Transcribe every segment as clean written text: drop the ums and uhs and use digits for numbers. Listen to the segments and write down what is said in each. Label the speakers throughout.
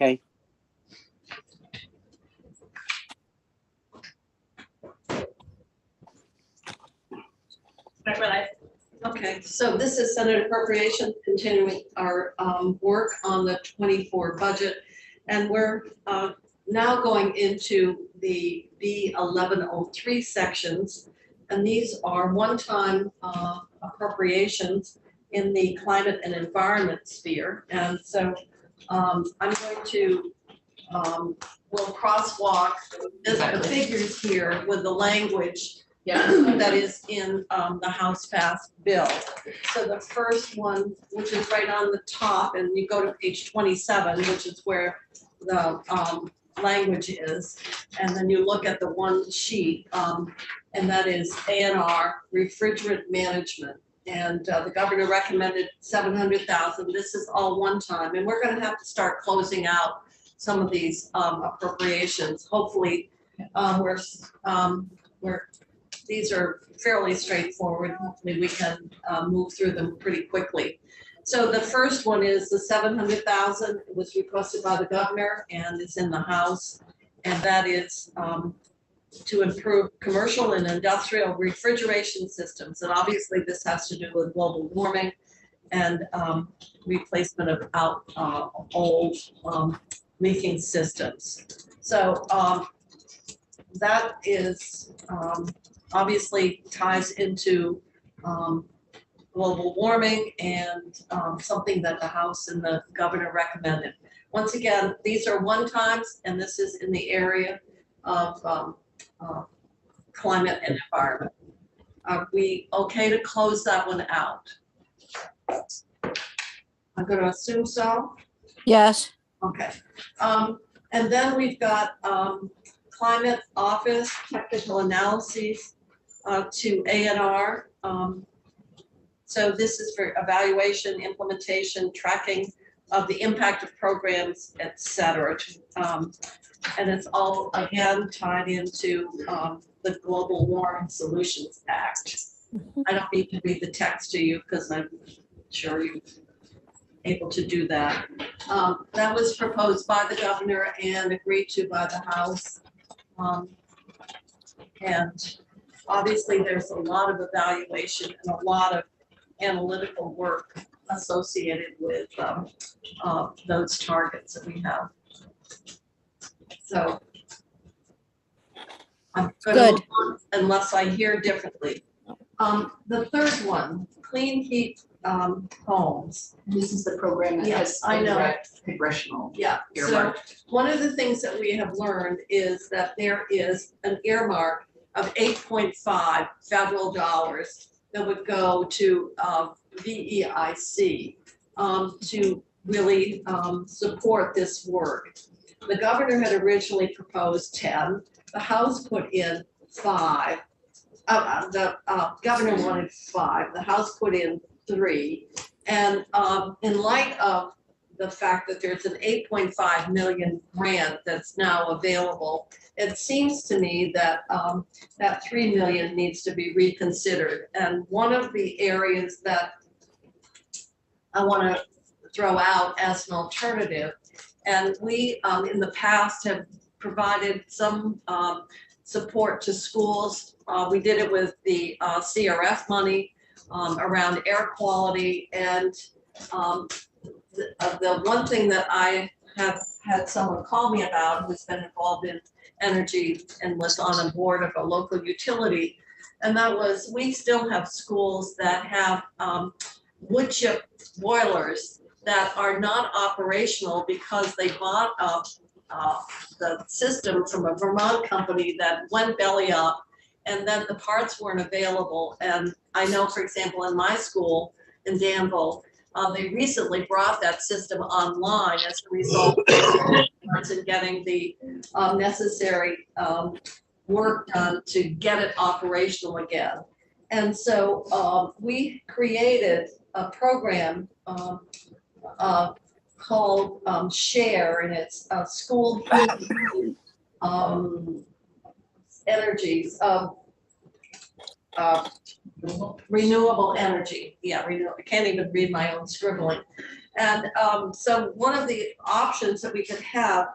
Speaker 1: Okay.
Speaker 2: Okay, so this is Senate Appropriations, continuing our work on the 24 budget. And we're now going into the B1103 sections. And these are one-time appropriations in the climate and environment sphere. And so I'm going to, we'll crosswalk the figures here with the language that is in the House passed bill. So the first one, which is right on the top, and you go to page 27, which is where the language is, and then you look at the one sheet, and that is A&R refrigerant management. And the governor recommended 700,000. This is all one time, and we're going to have to start closing out some of these appropriations. Hopefully, these are fairly straightforward. Hopefully we can move through them pretty quickly. So the first one is the 700,000. It was requested by the governor and it's in the House. And that is to improve commercial and industrial refrigeration systems. And obviously this has to do with global warming and replacement of old leaking systems. So that is obviously ties into global warming and something that the House and the governor recommended. Once again, these are one times, and this is in the area of climate and environment. Are we okay to close that one out? I'm going to assume so.
Speaker 3: Yes.
Speaker 2: Okay. And then we've got climate office technical analyses to A&R. So this is for evaluation, implementation, tracking of the impact of programs, et cetera. And it's all, again, tied into the Global Warming Solutions Act. I don't need to read the text to you because I'm sure you're able to do that. That was proposed by the governor and agreed to by the House. And obviously there's a lot of evaluation and a lot of analytical work associated with those targets that we have. So I'm going to move on unless I hear differently. The third one, clean heat homes.
Speaker 4: This is the program that has direct congressional.
Speaker 2: Yeah. So one of the things that we have learned is that there is an earmark of 8.5 federal dollars that would go to VEIC to really support this work. The governor had originally proposed 10. The House put in 5. The governor wanted 5. The House put in 3. And in light of the fact that there's an 8.5 million grant that's now available, it seems to me that that 3 million needs to be reconsidered. And one of the areas that I want to throw out as an alternative, and we in the past have provided some support to schools. We did it with the CRF money around air quality. And the one thing that I have had someone call me about who's been involved in energy and was on a board of a local utility, and that was we still have schools that have wood chip boilers that are not operational because they bought up the system from a Vermont company that went belly up, and then the parts weren't available. And I know, for example, in my school in Danville, they recently brought that system online as a result of getting the necessary work done to get it operational again. And so we created a program called SHARE, and it's school energies, renewable energy. Yeah, I can't even read my own scribbling. And so one of the options that we could have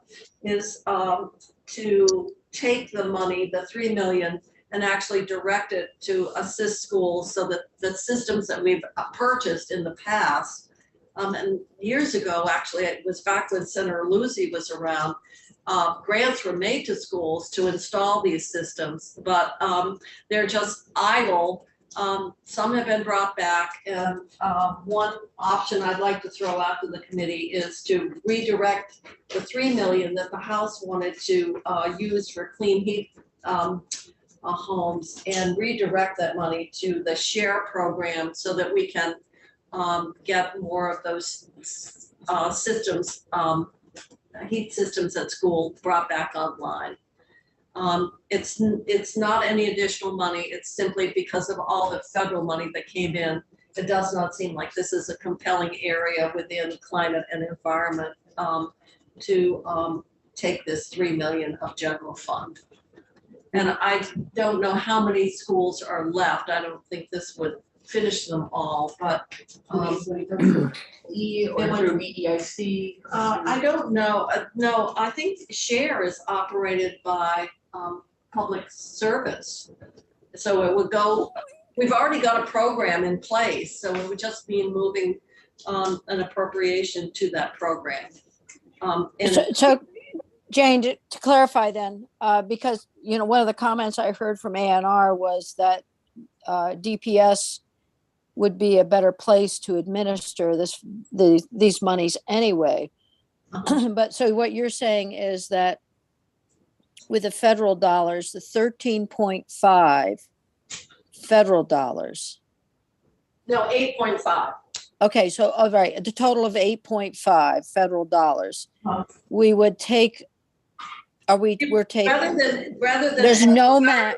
Speaker 2: is to take the money, the 3 million, and actually direct it to assist schools so that the systems that we've purchased in the past, and years ago, actually, it was back when Senator Lucy was around, grants were made to schools to install these systems, but they're just idle. Some have been brought back, and one option I'd like to throw out to the committee is to redirect the 3 million that the House wanted to use for clean heat homes, and redirect that money to the SHARE program so that we can get more of those systems, heat systems at school brought back online. It's not any additional money. It's simply because of all the federal money that came in. It does not seem like this is a compelling area within climate and environment to take this 3 million of general fund. And I don't know how many schools are left. I don't think this would finish them all, but
Speaker 4: E or through EIC?
Speaker 2: I don't know. No, I think SHARE is operated by public service. So it would go, we've already got a program in place, so it would just be moving an appropriation to that program.
Speaker 1: So Jane, to clarify then, because, you know, one of the comments I heard from ANR was that DPS would be a better place to administer these monies anyway. But so what you're saying is that with the federal dollars, the 13.5 federal dollars.
Speaker 2: No, 8.5.
Speaker 1: Okay, so all right, the total of 8.5 federal dollars. We would take. We're taking
Speaker 2: rather than
Speaker 1: there's no match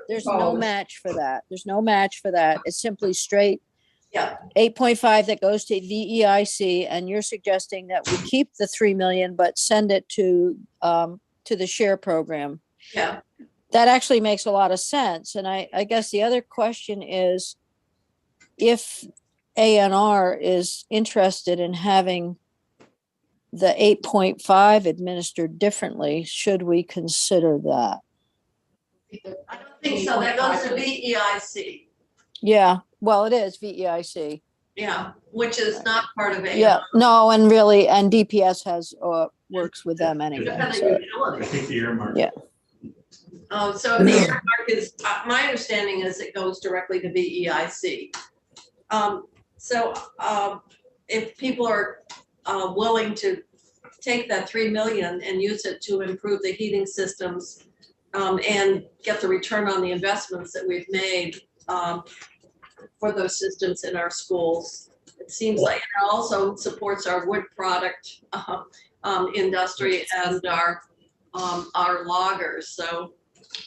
Speaker 1: for that. There's no match for that. It's simply straight.
Speaker 2: Yeah.
Speaker 1: 8.5 that goes to VEIC, and you're suggesting that we keep the 3 million but send it to the SHARE program.
Speaker 2: Yeah.
Speaker 1: That actually makes a lot of sense. And I guess the other question is, if ANR is interested in having the 8.5 administered differently, should we consider that?
Speaker 2: I don't think so. That goes to VEIC.
Speaker 1: Yeah, well, it is VEIC.
Speaker 2: Yeah, which is not part of ANR.
Speaker 1: Yeah, no, and really, and DPS has works with them anyway. So.
Speaker 3: I think the earmark.
Speaker 1: Yeah.
Speaker 2: So the earmark is, my understanding is it goes directly to VEIC. If people are willing to take that 3 million and use it to improve the heating systems and get the return on the investments that we've made for those systems in our schools, it seems like it also supports our wood product industry and our loggers. So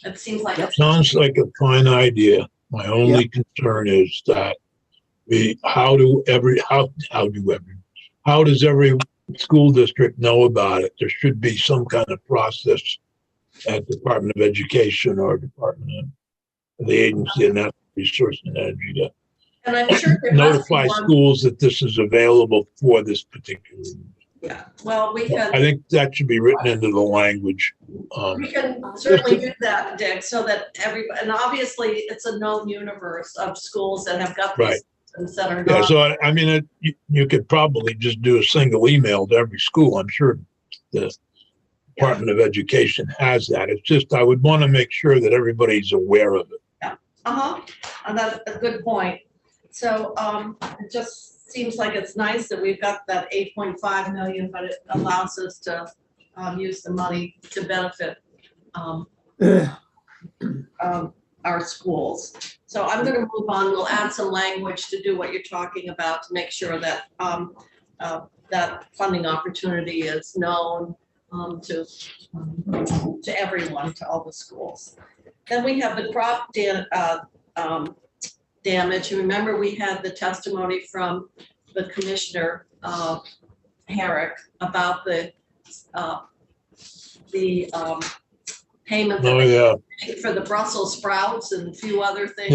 Speaker 2: it seems like
Speaker 5: it sounds like a fine idea. My only concern is that how does every school district know about it? There should be some kind of process at Department of Education or Department of the Agency of Natural Resources and Energy to
Speaker 2: and I'm sure
Speaker 5: notify schools that this is available for this particular.
Speaker 2: Yeah, well, we can.
Speaker 5: I think that should be written into the language.
Speaker 2: We can certainly do that, Dick, so that everybody, and obviously it's a known universe of schools that have got these systems that are not.
Speaker 5: Yeah, so I mean, you could probably just do a single email to every school. I'm sure the Department of Education has that. It's just, I would want to make sure that everybody's aware of it.
Speaker 2: Yeah, and that's a good point. So it just seems like it's nice that we've got that 8.5 million, but it allows us to use the money to benefit our schools. So I'm going to move on. We'll add some language to do what you're talking about to make sure that that funding opportunity is known to everyone, to all the schools. Then we have the crop damage. You remember we had the testimony from the Commissioner Herrick about the payment that they for the Brussels sprouts and a few other things.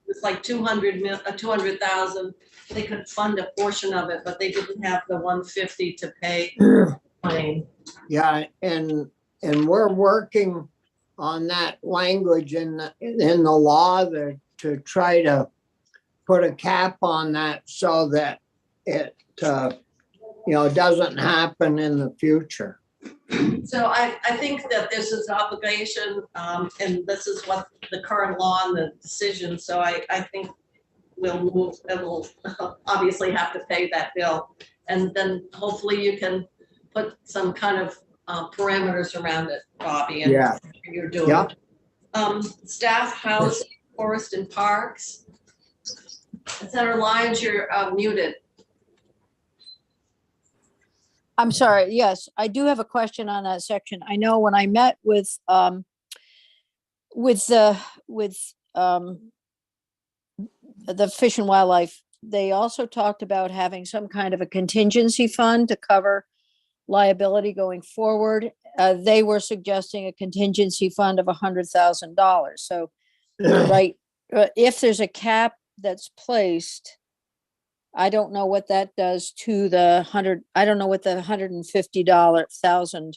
Speaker 2: was like 200,000. They could fund a portion of it, but they didn't have the 150 to pay claim.
Speaker 3: Yeah, and we're working on that language in the law to try to put a cap on that so that it doesn't happen in the future.
Speaker 2: So I think that this is obligation, and this is what the current law and the decision, so I think we'll obviously have to pay that bill. And then hopefully you can put some kind of parameters around it, Bobby, and
Speaker 3: Yeah.
Speaker 2: you're doing.
Speaker 3: Yeah.
Speaker 2: Staff, housing, forest and parks. Senator Lyons, you're muted.
Speaker 1: I'm sorry. Yes, I do have a question on that section. I know when I met with the Fish and Wildlife, they also talked about having some kind of a contingency fund to cover liability going forward. They were suggesting a contingency fund of $100,000. So, right, if there's a cap that's placed, I don't know what that does to the I don't know what the $150,000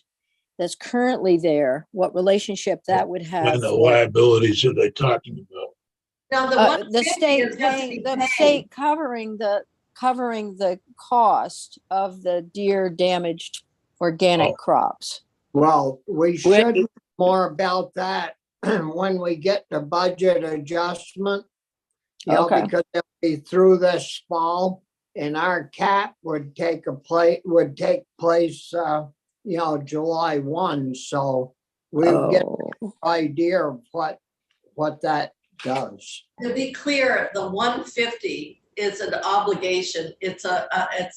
Speaker 1: that's currently there, what relationship that would have.
Speaker 5: And the liabilities are they talking about?
Speaker 2: Now,
Speaker 1: The state covering the cost of the deer damaged organic crops.
Speaker 3: Well, we should know more about that when we get the budget adjustment.
Speaker 1: Okay.
Speaker 3: Because it'll be through this fall, and our cap would take place July 1. So we'll get an idea of what that does.
Speaker 2: To be clear, the 150 is an obligation. It's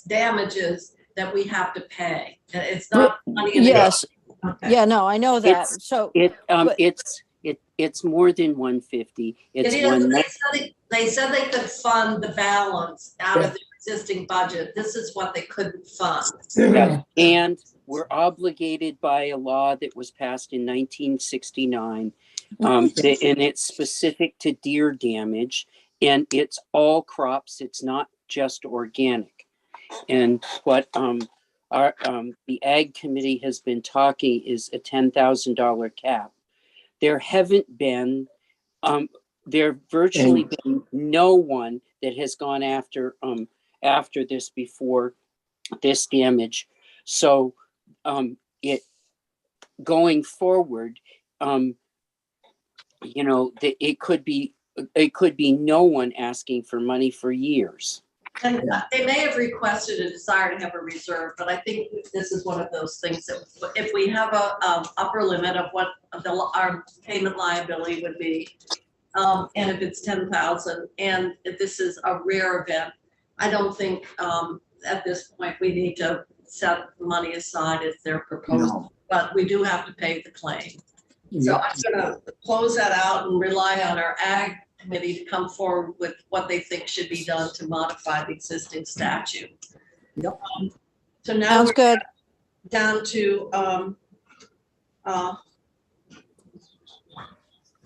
Speaker 2: damages that we have to pay. It's not money.
Speaker 1: Yes.
Speaker 2: Okay.
Speaker 1: Yeah, no, I know that. So
Speaker 6: It's more than 150. It's
Speaker 2: It is.
Speaker 6: one.
Speaker 2: They said they could fund the balance out of the existing budget. This is what they couldn't fund.
Speaker 6: Yeah, and we're obligated by a law that was passed in 1969, and it's specific to deer damage, and it's all crops. It's not just organic. And what the Ag Committee has been talking is a $10,000 cap. There haven't been, there virtually been no one that has gone after this before this damage. So it going forward, it could be no one asking for money for years.
Speaker 2: And they may have requested a desire to have a reserve, but I think this is one of those things that if we have a upper limit of what our payment liability would be, and if it's 10,000, and if this is a rare event, I don't think at this point we need to set money aside as they're proposed, but we do have to pay the claim. So I'm gonna close that out and rely on our Ag Committee to come forward with what they think should be done to modify the existing statute.
Speaker 3: Yep.
Speaker 2: So now
Speaker 1: sounds
Speaker 2: we're
Speaker 1: good.
Speaker 2: down to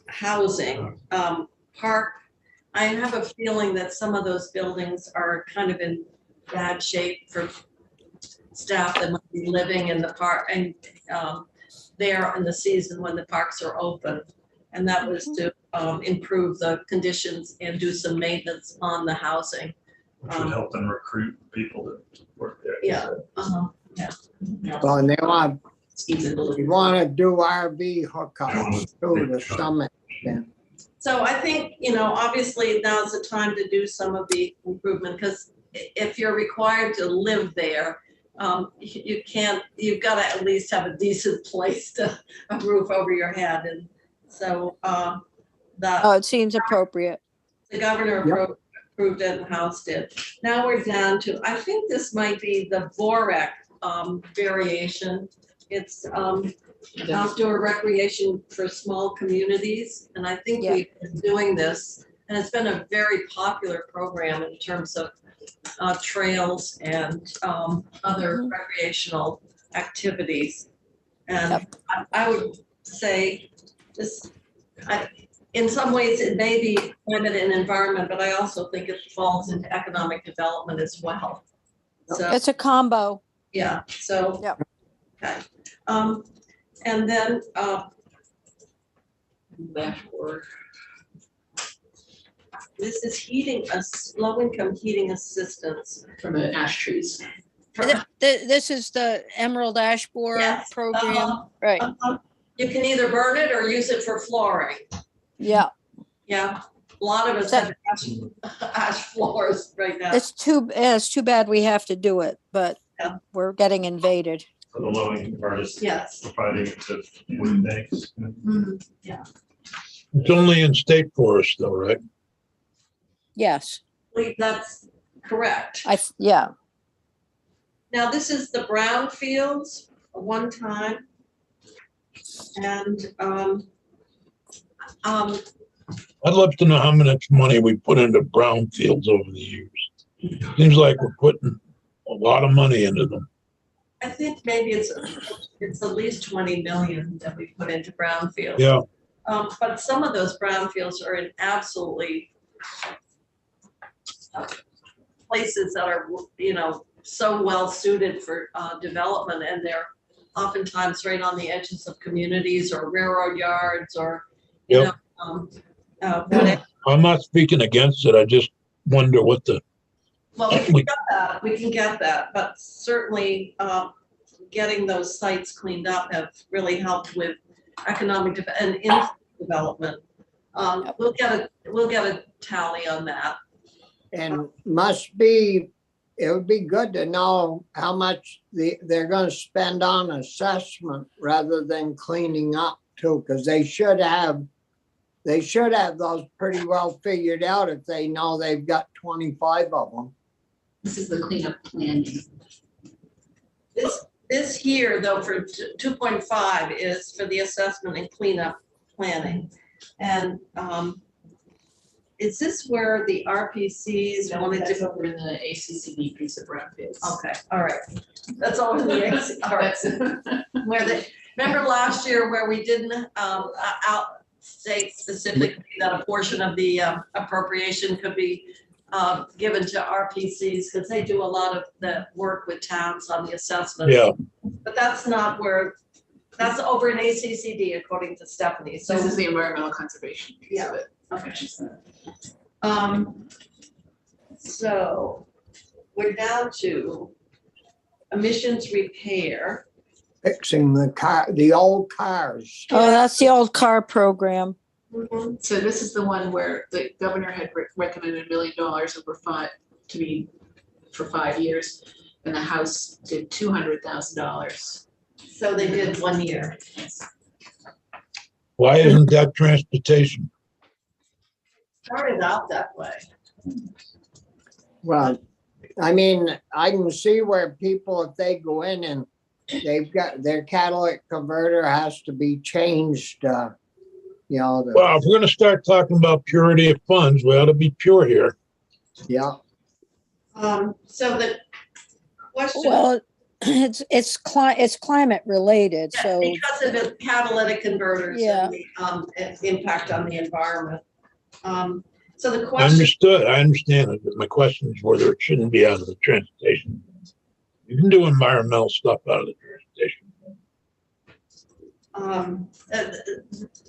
Speaker 2: housing. Park, I have a feeling that some of those buildings are kind of in bad shape for staff that might be living in the park and there in the season when the parks are open. And that was to improve the conditions and do some maintenance on the housing.
Speaker 7: Which would help them recruit people to work there.
Speaker 2: Yeah.
Speaker 3: Well, and they want to do RV hookups too to some extent.
Speaker 2: So I think, obviously now's the time to do some of the improvement, because if you're required to live there, you've got to at least have a decent place to a roof over your head. And so
Speaker 1: It seems appropriate.
Speaker 2: the governor approved it and the House did. Now we're down to, I think this might be the VOREC variation. It's outdoor recreation for small communities. And I think we've been doing this, and it's been a very popular program in terms of trails and other recreational activities. And I would say this, in some ways it may be climate and environment, but I also think it falls into economic development as well. So,
Speaker 1: It's a combo.
Speaker 2: yeah, so.
Speaker 1: Yep.
Speaker 2: Okay. And then,
Speaker 4: Dashboard.
Speaker 2: this is low-income heating assistance.
Speaker 4: From the ash trees.
Speaker 1: This is the Emerald Ash Borer
Speaker 2: Yes,
Speaker 1: program, right?
Speaker 2: You can either burn it or use it for flooring.
Speaker 1: Yeah,
Speaker 2: Yeah, a lot of us have ash floors right now.
Speaker 1: it's too bad we have to do it, but
Speaker 2: Yeah.
Speaker 1: we're getting invaded.
Speaker 7: For the low income artists,
Speaker 2: Yes.
Speaker 7: providing it to wood banks.
Speaker 5: It's only in state forest though, right?
Speaker 1: Yes,
Speaker 2: That's correct.
Speaker 1: yeah.
Speaker 2: Now, this is the brownfields, one time. And,
Speaker 5: I'd love to know how much money we put into brownfields over the years. Seems like we're putting a lot of money into them.
Speaker 2: I think maybe it's at least 20 million that we put into brownfields.
Speaker 5: Yeah,
Speaker 2: But some of those brownfields are in absolutely places that are, so well suited for development, and they're oftentimes right on the edges of communities or railroad yards or,
Speaker 5: Yep.
Speaker 2: whatever.
Speaker 5: I'm not speaking against it. I just wonder what the,
Speaker 2: Well, we can get that, but certainly getting those sites cleaned up have really helped with economic and development. We'll get a tally on that.
Speaker 3: And it would be good to know how much they're gonna spend on assessment rather than cleaning up too, because they should have those pretty well figured out if they know they've got 25 of them.
Speaker 4: This is the cleanup planning.
Speaker 2: This here, though, for 2.5 is for the assessment and cleanup planning. And is this where the RPCs wanted
Speaker 4: That's
Speaker 2: to?
Speaker 4: over in the ACCD piece of brownfields.
Speaker 2: Okay, all right. That's all in the AC, all right. Remember last year where we didn't outstate specifically that a portion of the appropriation could be given to RPCs because they do a lot of the work with towns on the assessment.
Speaker 5: yeah.
Speaker 2: But that's not that's over in ACCD according to Stephanie. So
Speaker 4: This is the environmental conservation piece of it.
Speaker 2: Okay. So we're down to emissions repair.
Speaker 3: Fixing the old cars.
Speaker 1: Oh, that's the old car program.
Speaker 4: So this is the one where the governor had recommended $1 million to be for 5 years, and the House did $200,000.
Speaker 2: So they did 1 year.
Speaker 5: Why isn't that transportation?
Speaker 2: Started out that way.
Speaker 3: Well, I mean, I can see where people, if they go in and they've got their catalytic converter has to be changed,
Speaker 5: Well, if we're gonna start talking about purity of funds, we ought to be pure here.
Speaker 3: yeah.
Speaker 2: So the question.
Speaker 1: Well, it's climate related,
Speaker 2: Yeah,
Speaker 1: so
Speaker 2: because of the catalytic converters
Speaker 1: Yeah.
Speaker 2: and the impact on the environment. So the
Speaker 5: I
Speaker 2: question.
Speaker 5: I understand it, but my question is whether it shouldn't be out of the transportation. You can do environmental stuff out of the transportation.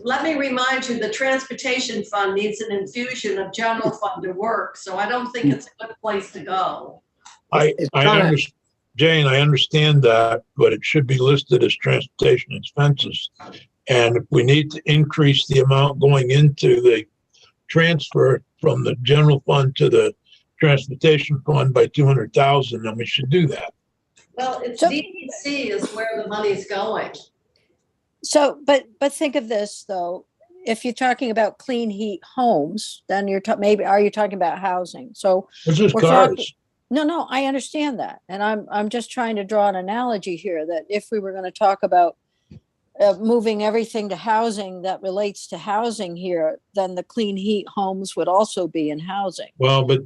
Speaker 2: Let me remind you, the transportation fund needs an infusion of general fund to work, so I don't think it's a good place to go.
Speaker 5: Jane, I understand that, but it should be listed as transportation expenses. And if we need to increase the amount going into the transfer from the general fund to the transportation fund by 200,000, then we should do that.
Speaker 2: Well, it's
Speaker 1: So-
Speaker 2: DEC is where the money's going.
Speaker 1: so, but think of this though, if you're talking about clean heat homes, then maybe, are you talking about housing? So
Speaker 5: It's just
Speaker 1: We're talking-
Speaker 5: cars.
Speaker 1: No, I understand that. And I'm just trying to draw an analogy here that if we were going to talk about moving everything to housing that relates to housing here, then the clean heat homes would also be in housing.
Speaker 5: Well, but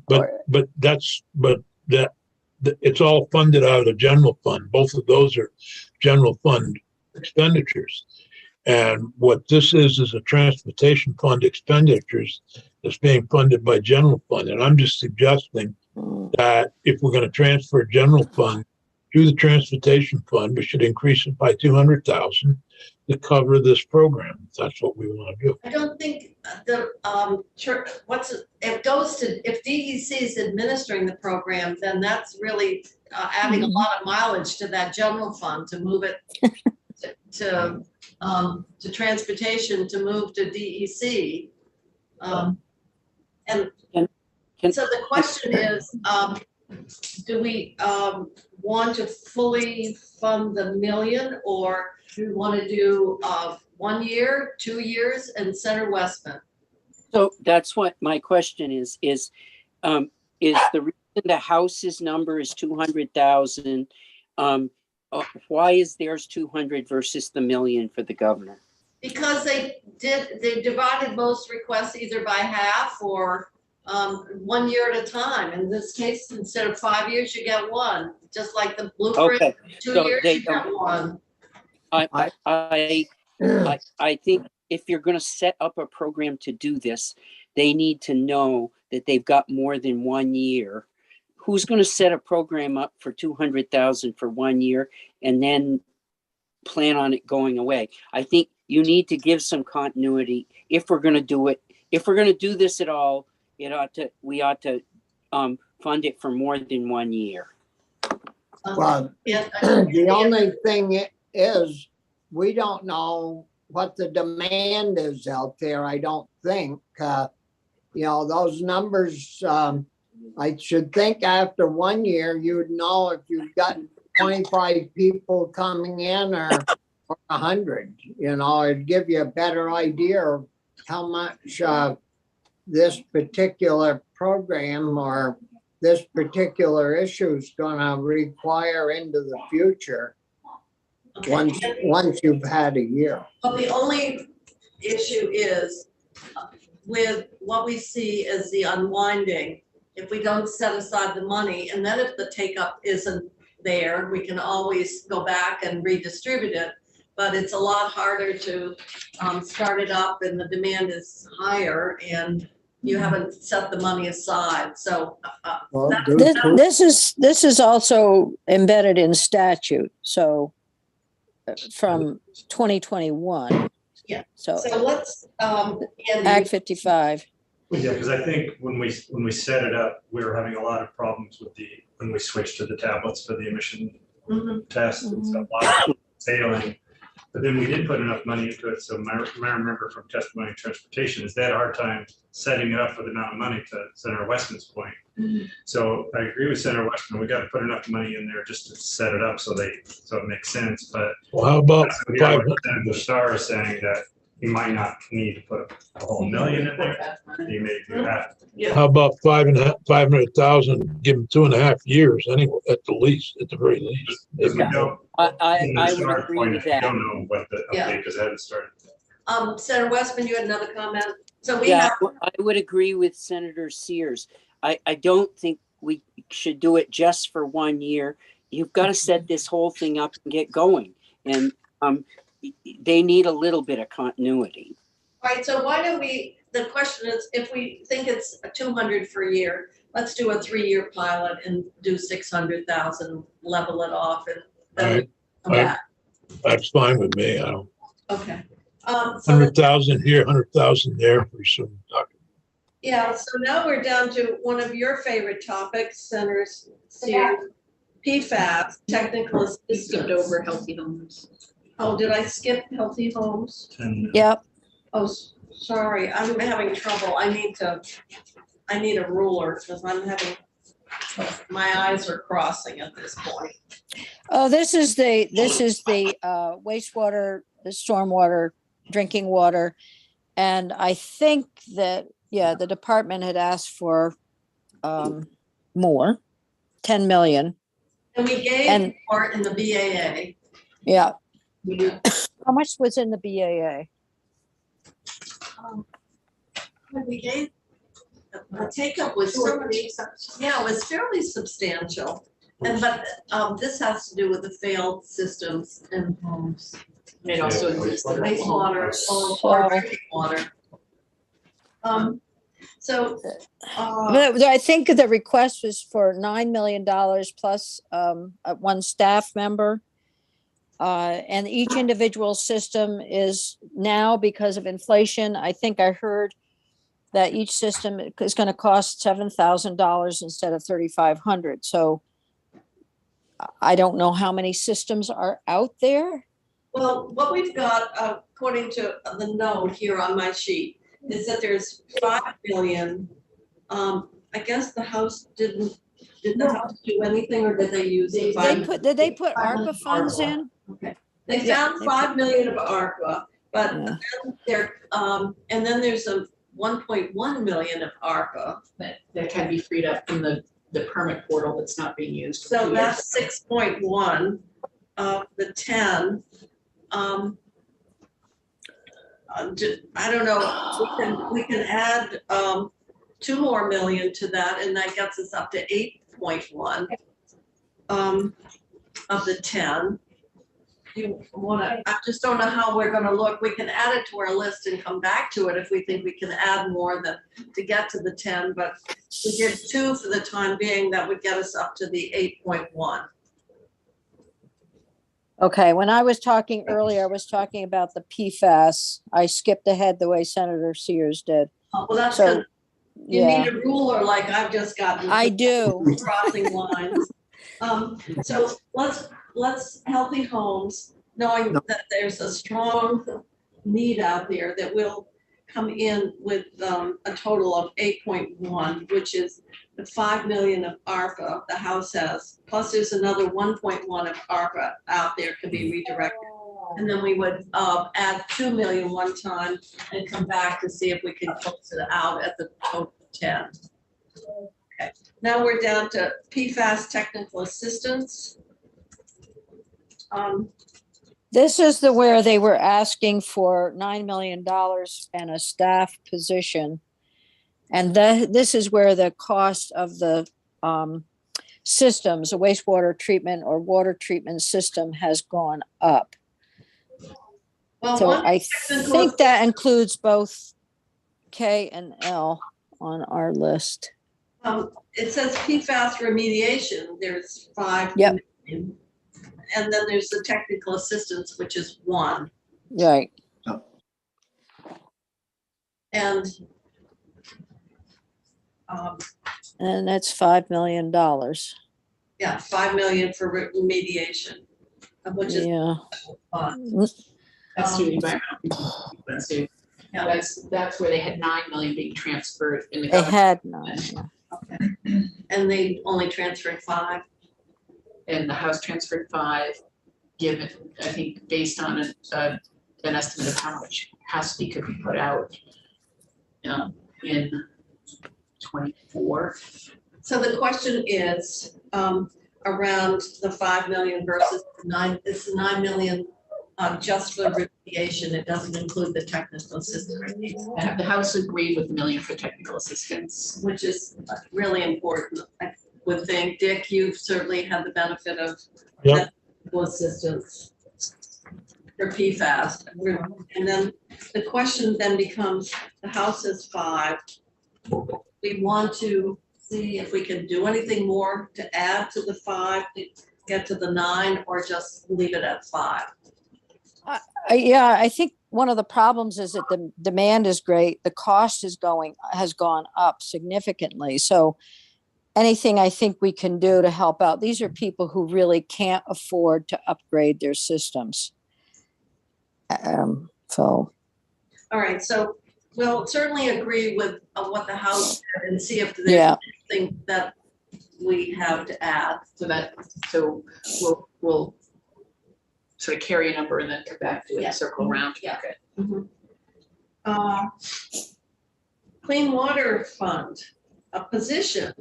Speaker 5: it's all funded out of the general fund. Both of those are general fund expenditures. And what this is a transportation fund expenditures that's being funded by general fund. And I'm just suggesting that if we're going to transfer general fund to the transportation fund, we should increase it by 200,000 to cover this program. If that's what we want to do.
Speaker 2: I don't think the church, if DEC is administering the program, then that's really adding a lot of mileage to that general fund to move it to transportation, to move to DEC. So the question is, do we want to fully fund the million, or do we want to do 1 year, 2 years, and Center Westman?
Speaker 6: So that's what my question is the reason the House's number is 200,000, why is theirs 200 versus the million for the governor?
Speaker 2: Because they divided most requests either by half or 1 year at a time. In this case, instead of 5 years, you get one, just like the blueprint.
Speaker 6: Okay,
Speaker 2: 2
Speaker 6: so
Speaker 2: years, you get one.
Speaker 6: I think if you're going to set up a program to do this, they need to know that they've got more than 1 year. Who's going to set a program up for 200,000 for 1 year and then plan on it going away? I think you need to give some continuity if we're going to do it. If we're going to do this at all, we ought to fund it for more than 1 year.
Speaker 3: Well, the only thing is, we don't know what the demand is out there. I don't think, those numbers, I should think after 1 year, you would know if you've got 25 people coming in or 100, it'd give you a better idea of how much this particular program or this particular issue is going to require into the future.
Speaker 2: Okay.
Speaker 3: Once you've had a year.
Speaker 2: But the only issue is with what we see as the unwinding, if we don't set aside the money, and then if the take up isn't there, we can always go back and redistribute it. But it's a lot harder to start it up, and the demand is higher, and you haven't set the money aside. So
Speaker 1: This is also embedded in statute. So from 2021.
Speaker 2: Yeah.
Speaker 1: So
Speaker 2: let's
Speaker 1: Act 55.
Speaker 7: Yeah, because I think when we set it up, we were having a lot of problems with when we switched to the tablets for the emission tests and stuff, a lot of failing. But then we did put enough money into it. So I remember from testimony and transportation is they had a hard time setting it up for the amount of money to Senator Westman's point. So I agree with Senator Westman. We got to put enough money in there just to set it up so it makes sense. But
Speaker 5: how about
Speaker 7: Senator Starr is saying that you might not need to put a whole million in there. You may do half.
Speaker 2: Yeah.
Speaker 5: How about 500,000? Give them 2.5 years anyway, at the least, at the very least.
Speaker 6: I would agree with that.
Speaker 7: I don't know what the update because I haven't started.
Speaker 2: Senator Westman, you had another comment. So
Speaker 6: I would agree with Senator Sears. I don't think we should do it just for 1 year. You've got to set this whole thing up and get going. And they need a little bit of continuity.
Speaker 2: All right, so why don't the question is, if we think it's 200 for a year, let's do a 3-year pilot and do 600,000, level it off, and then come back.
Speaker 5: That's fine with me. I don't.
Speaker 2: Okay.
Speaker 5: 100,000 here, 100,000 there for some.
Speaker 2: Yeah, so now we're down to one of your favorite topics, Senator Sears, PFAS, technical assistance.
Speaker 4: Skipped over healthy homes.
Speaker 2: Oh, did I skip healthy homes?
Speaker 1: Yep.
Speaker 2: Oh, sorry, I'm having trouble. I need a ruler because my eyes are crossing at this point.
Speaker 1: Oh, this is the wastewater, the stormwater, drinking water. And I think that, the department had asked for more, 10 million.
Speaker 2: And we gave more in the BAA.
Speaker 1: Yeah. How much was in the BAA?
Speaker 2: We gave, the take-up was it was fairly substantial. But this has to do with the failed systems and homes.
Speaker 4: And it also includes the
Speaker 2: wastewater,
Speaker 1: So-
Speaker 2: or drinking water. So,
Speaker 1: But I think the request was for $9 million plus one staff member. And each individual system is now, because of inflation, I think I heard that each system is going to cost $7,000 instead of $3,500. So I don't know how many systems are out there.
Speaker 2: well, what we've got, according to the note here on my sheet, is that there's 5 million. I guess the House did the House do anything, or did they use the 5?
Speaker 1: Did they put ARPA funds in?
Speaker 2: Okay, they
Speaker 1: Yeah,
Speaker 2: found 5 million of ARPA, but
Speaker 1: Yeah.
Speaker 2: then there, and then there's a 1.1 million of ARPA.
Speaker 4: that can be freed up from the permit portal that's not being used.
Speaker 2: So that's 6.1 of the 10. I don't know, we can add 2 more million to that, and that gets us up to 8.1 of the 10. You wanna, I just don't know how we're gonna look. We can add it to our list and come back to it if we think we can add more than to get to the 10, but we did 2 for the time being. That would get us up to the 8.1.
Speaker 1: Okay, when I was talking earlier, I was talking about the PFAS. I skipped ahead the way Senator Sears did.
Speaker 2: Well, that's
Speaker 1: So,
Speaker 2: good. You
Speaker 1: yeah,
Speaker 2: need a ruler like I've just gotten.
Speaker 1: I do.
Speaker 2: Crossing lines. So let's healthy homes, knowing that there's a strong need out there, that will come in with a total of 8.1, which is the 5 million of ARPA the House has, plus there's another 1.1 of ARPA out there can be redirected. And then we would add 2 million one time and come back to see if we can close it out at the total 10. Okay, now we're down to PFAS technical assistance.
Speaker 1: This is where they were asking for $9 million and a staff position. And this is where the cost of the systems, a wastewater treatment or water treatment system, has gone up.
Speaker 2: Well,
Speaker 1: So
Speaker 2: one
Speaker 1: I
Speaker 2: technical
Speaker 1: think that includes both K and L on our list.
Speaker 2: it says PFAS remediation, there's 5
Speaker 1: Yep.
Speaker 2: million. And then there's the technical assistance, which is 1.
Speaker 1: Right.
Speaker 2: And
Speaker 1: And that's $5 million.
Speaker 2: yeah, 5 million for remediation, which is
Speaker 1: Yeah.
Speaker 2: fun.
Speaker 4: That's to environmental. That's to,
Speaker 2: Yeah.
Speaker 4: that's where they had 9 million being transferred in the
Speaker 1: They
Speaker 4: government.
Speaker 1: had none. Yeah.
Speaker 2: Okay. And they only transferred 5.
Speaker 4: And the House transferred 5, given, I think, based on an estimate of how much capacity could be put out in 24.
Speaker 2: So the question is around the 5 million versus 9. It's 9 million just for remediation. It doesn't include the technical assistance,
Speaker 4: The House agreed with $1 million for technical assistance.
Speaker 2: which is really important. I would think, Dick, you've certainly had the benefit of
Speaker 5: Yep.
Speaker 2: technical assistance for PFAS. And then the question then becomes, the House is 5. We want to see if we can do anything more to add to the 5, to get to the 9, or just leave it at 5.
Speaker 1: Yeah, I think one of the problems is that the demand is great. The cost has gone up significantly. So anything I think we can do to help out, these are people who really can't afford to upgrade their systems. So.
Speaker 2: All right, so we'll certainly agree with what the House said and see if there's
Speaker 1: Yeah.
Speaker 2: anything that we have to add.
Speaker 4: So we'll sort of carry a number and then come back to it
Speaker 2: Yeah.
Speaker 4: and circle around.
Speaker 2: Yeah.
Speaker 4: Okay.
Speaker 2: Clean Water Fund, a position.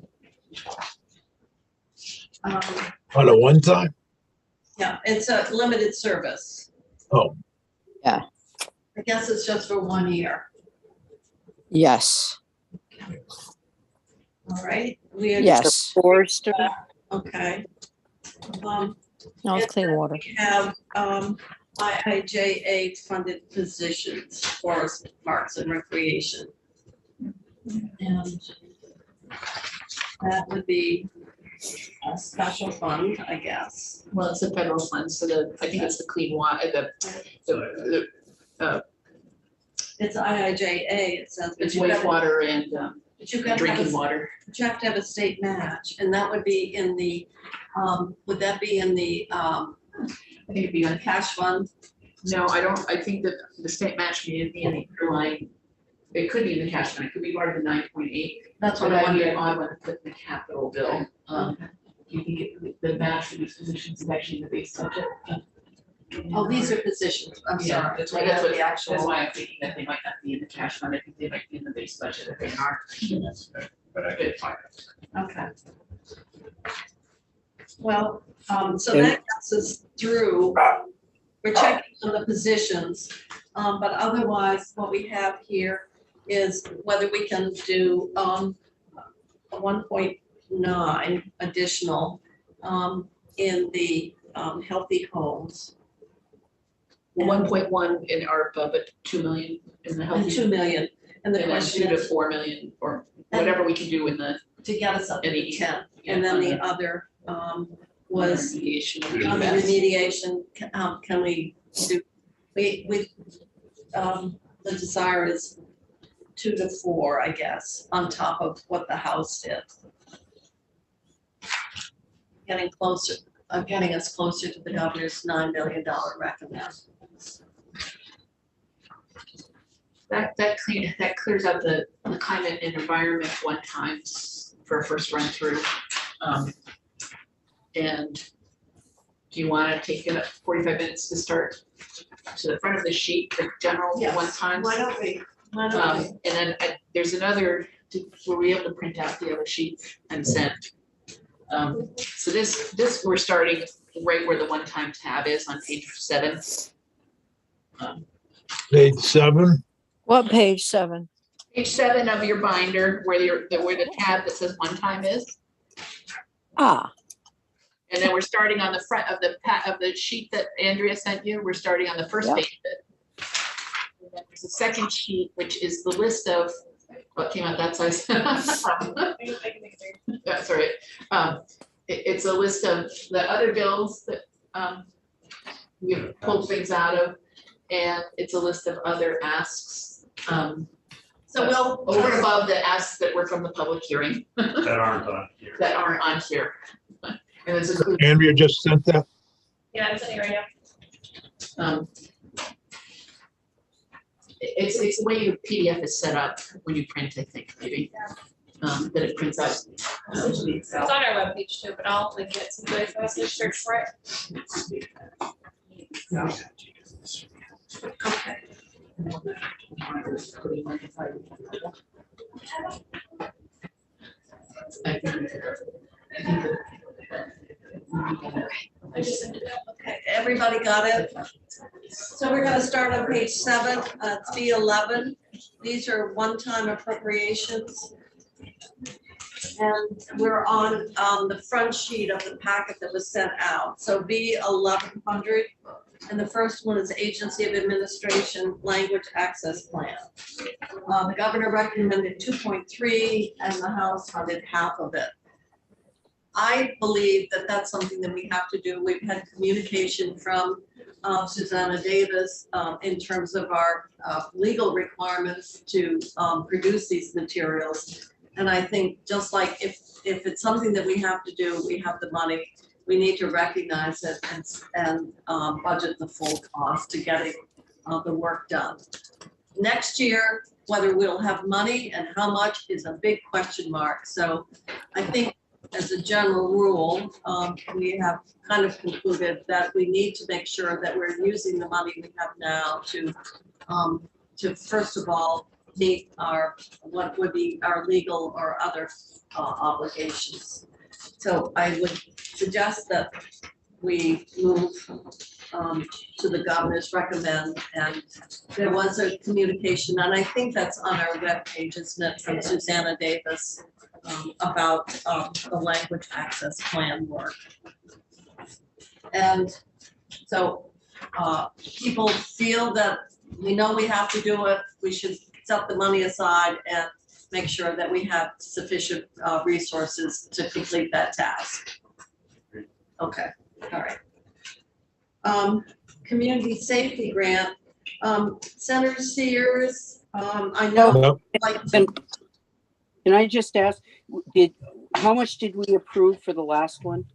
Speaker 5: On a one time?
Speaker 2: Yeah, it's a limited service.
Speaker 5: Oh,
Speaker 2: I guess it's just for 1 year.
Speaker 1: Yes,
Speaker 2: All right. We are
Speaker 1: yes.
Speaker 6: Forester.
Speaker 2: okay.
Speaker 1: No, it's clean water.
Speaker 2: We have IIJA funded positions, forest, parks and recreation. And that would be a special fund, I guess.
Speaker 4: Well, it's a federal fund, so I think it's the clean water,
Speaker 2: It's IIJA, it says.
Speaker 4: it's wastewater and
Speaker 2: But you gotta have
Speaker 4: drinking
Speaker 2: a,
Speaker 4: water.
Speaker 2: but you have to have a state match, and that would be in the, would that be in the,
Speaker 4: I think it'd be on,
Speaker 2: cash fund?
Speaker 4: no, I think that the state match may be in the underlying, it could be in the cash fund, it could be part of the 9.8.
Speaker 2: That's what
Speaker 4: But
Speaker 2: I
Speaker 4: I'd be
Speaker 2: wondered.
Speaker 4: on when I put in the capital bill. You can get the match for these positions is actually in the base budget.
Speaker 2: Oh, these are positions, I'm
Speaker 4: Yeah,
Speaker 2: sorry.
Speaker 4: that's
Speaker 2: We
Speaker 4: why,
Speaker 2: have the
Speaker 4: that's
Speaker 2: actual.
Speaker 4: why I'm thinking that they might not be in the cash fund, I think they might be in the base budget if they are.
Speaker 7: But I did find it.
Speaker 2: Okay. Well, so that gets us through, we're checking on the positions, but otherwise, what we have here is whether we can do, a 1.9 additional, in the, healthy homes.
Speaker 4: 1.1 in ARPA, but 2 million in the
Speaker 2: And
Speaker 4: healthy.
Speaker 2: 2 million, and the
Speaker 4: And then
Speaker 2: question
Speaker 4: 2 to
Speaker 2: is
Speaker 4: 4 million or whatever we can do in the
Speaker 2: to get us up to
Speaker 4: Any-
Speaker 2: 10, and then the other, was
Speaker 4: remediation.
Speaker 2: on the remediation, can we do, we, the desire is 2 to 4, I guess, on top of what the House did. Getting closer, getting us closer to the governor's $9 million recommend.
Speaker 4: That clears out the climate and environment one time for a first run through. And do you want to take it up 45 minutes to start to the front of the sheet, the general
Speaker 2: Yes.
Speaker 4: one time?
Speaker 2: Why don't we? Why don't we?
Speaker 4: And then there's another, were we able to print out the other sheet and send? So this we're starting right where the one-time tab is on page 7.
Speaker 5: Page 7.
Speaker 1: What page 7?
Speaker 4: Page 7 of your binder where the tab that says one-time is.
Speaker 1: Ah,
Speaker 4: And then we're starting on the front of the sheet that Andrea sent you. We're starting on the first
Speaker 1: Yep.
Speaker 4: page of it. And then there's a second sheet, which is the list of what came out that size. That's all right. It's a list of the other bills that we pulled things out of, and it's a list of other asks.
Speaker 2: So we'll.
Speaker 4: Over and above the asks that were from the public hearing
Speaker 7: That aren't on here.
Speaker 4: that aren't on here. And it's a
Speaker 5: Andrea just sent that.
Speaker 8: Yeah, I'm sitting right now.
Speaker 4: It's the way your PDF is set up when you print, I think, maybe. That it prints out.
Speaker 8: It's on our webpage too, but I'll link it so you guys have to search for it.
Speaker 2: Okay. Okay, everybody got it? So we're gonna start on page 7, it's B11. These are one-time appropriations. And we're on the front sheet of the packet that was sent out. So B1100, and the first one is Agency of Administration Language Access Plan. The governor recommended 2.3 and the House funded half of it. I believe that that's something that we have to do. We've had communication from Susanna Davis in terms of our legal requirements to produce these materials. And I think just like if it's something that we have to do, we have the money, we need to recognize it and budget the full cost to getting the work done. Next year, whether we'll have money and how much is a big question mark. So I think as a general rule, we have kind of concluded that we need to make sure that we're using the money we have now to first of all, meet our, what would be our legal or other obligations. So I would suggest that we move to the governor's recommend, and there was a communication, and I think that's on our webpage, isn't it, from Susanna Davis about the language access plan work. And so people feel that we know we have to do it, we should set the money aside and make sure that we have sufficient resources to complete that task. Okay, all right. Community safety grant, Senator Sears, I know.
Speaker 5: No,
Speaker 2: like,
Speaker 6: Can I just ask, how much did we approve for the last one?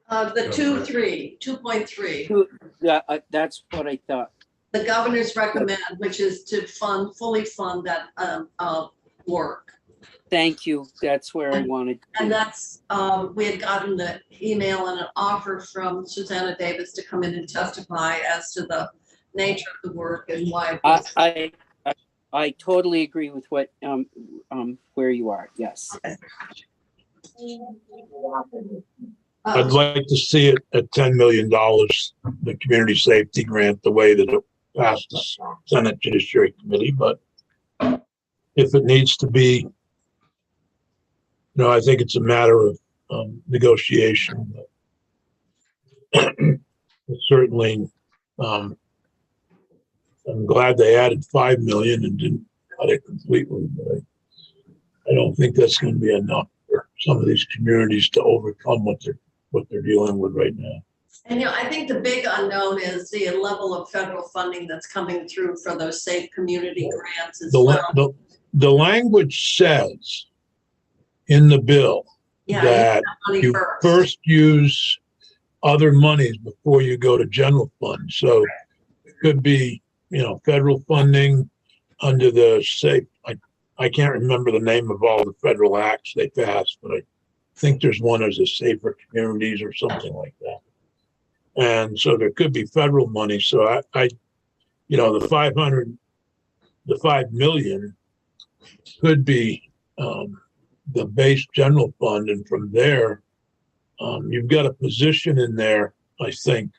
Speaker 2: the 2.3.
Speaker 6: Yeah, that's what I thought.
Speaker 2: The governor's recommend, which is to fully fund that work.
Speaker 6: Thank you. That's where I wanted.
Speaker 2: And that's, we had gotten the email and an offer from Susanna Davis to come in and testify as to the nature of the work and why.
Speaker 6: I totally agree with what, where you are. Yes.
Speaker 5: I'd like to see it at $10 million, the community safety grant, the way that it passed the Senate Judiciary Committee, but if it needs to be, I think it's a matter of negotiation. But certainly, I'm glad they added 5 million and didn't cut it completely, but I don't think that's going to be enough for some of these communities to overcome what they're dealing with right now.
Speaker 2: And I think the big unknown is the level of federal funding that's coming through for those safe community grants as well.
Speaker 5: The language says in the bill that you first use other monies before you go to general fund. So it could be, federal funding under the safe. I can't remember the name of all the federal acts they passed, but I think there's one as a Safer Communities or something like that. And so there could be federal money. So the 5 million could be the base general fund. And from there, you've got a position in there, I think.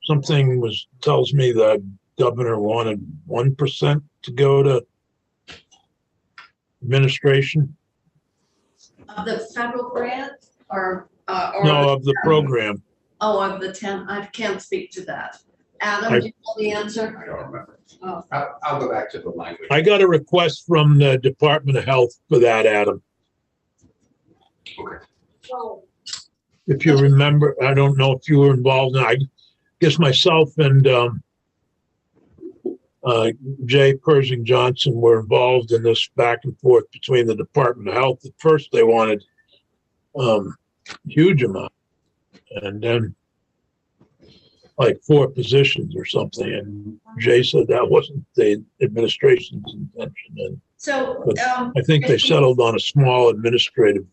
Speaker 5: Something tells me the governor wanted 1% to go to administration.
Speaker 2: Of the federal grant or
Speaker 5: No, of the program.
Speaker 2: Oh, of the 10, I can't speak to that. Adam, do you know the answer?
Speaker 9: I don't remember.
Speaker 2: Oh.
Speaker 9: I'll go back to the language.
Speaker 5: I got a request from the Department of Health for that, Adam.
Speaker 9: Okay.
Speaker 5: If you remember, I don't know if you were involved. I guess myself and Jay Persing Johnson were involved in this back and forth between the Department of Health. At first, they wanted huge amount, and then like 4 positions or something. And Jay said that wasn't the administration's intention. And
Speaker 2: So
Speaker 5: I think they settled on a small administrative.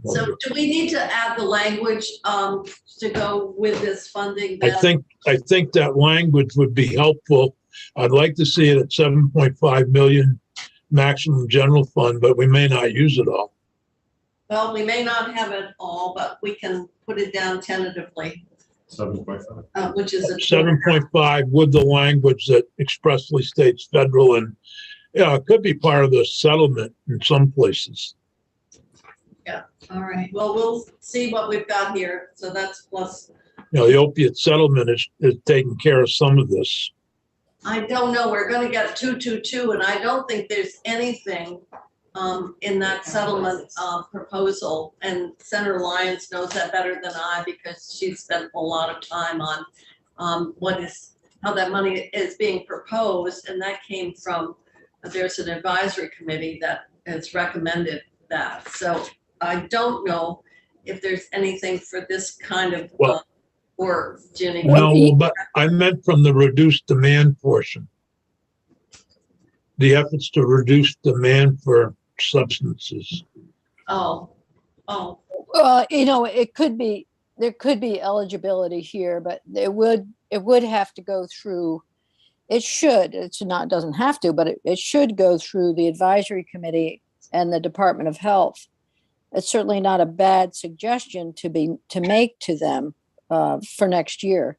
Speaker 2: So do we need to add the language to go with this funding?
Speaker 5: I think that language would be helpful. I'd like to see it at 7.5 million maximum general fund, but we may not use it all.
Speaker 2: Well, we may not have it all, but we can put it down tentatively,
Speaker 7: 7.5.
Speaker 2: which is
Speaker 5: 7.5 with the language that expressly states federal, and it could be part of the settlement in some places.
Speaker 2: all right. Well, we'll see what we've got here. So that's plus.
Speaker 5: The opiate settlement is taking care of some of this.
Speaker 2: I don't know. We're going to get 222, and I don't think there's anything in that settlement proposal. And Senator Lyons knows that better than I because she's spent a lot of time on how that money is being proposed, and that came from there's an advisory committee that has recommended that. So I don't know if there's anything for this kind of work, Ginny.
Speaker 5: No, but I meant from the reduced demand portion. The efforts to reduce demand for substances.
Speaker 2: Oh.
Speaker 1: Well, it could be, there could be eligibility here, but it would have to go through, doesn't have to, but it should go through the advisory committee and the Department of Health. It's certainly not a bad suggestion to make to them for next year.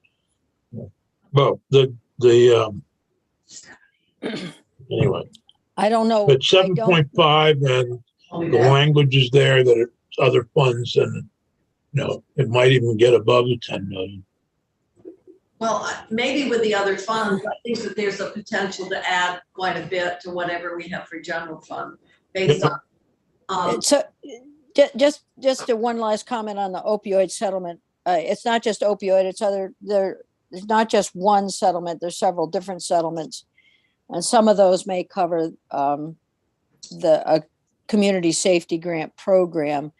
Speaker 5: Well, anyway.
Speaker 1: I don't know.
Speaker 5: But 7.5 and the language is there that it's other funds, and it might even get above the 10 million.
Speaker 2: Well, maybe with the other funds, I think that there's a potential to add quite a bit to whatever we have for general fund based on,
Speaker 1: So just one last comment on the opioid settlement. It's not just opioid, it's there's not just one settlement, there's several different settlements. And some of those may cover the community safety grant program,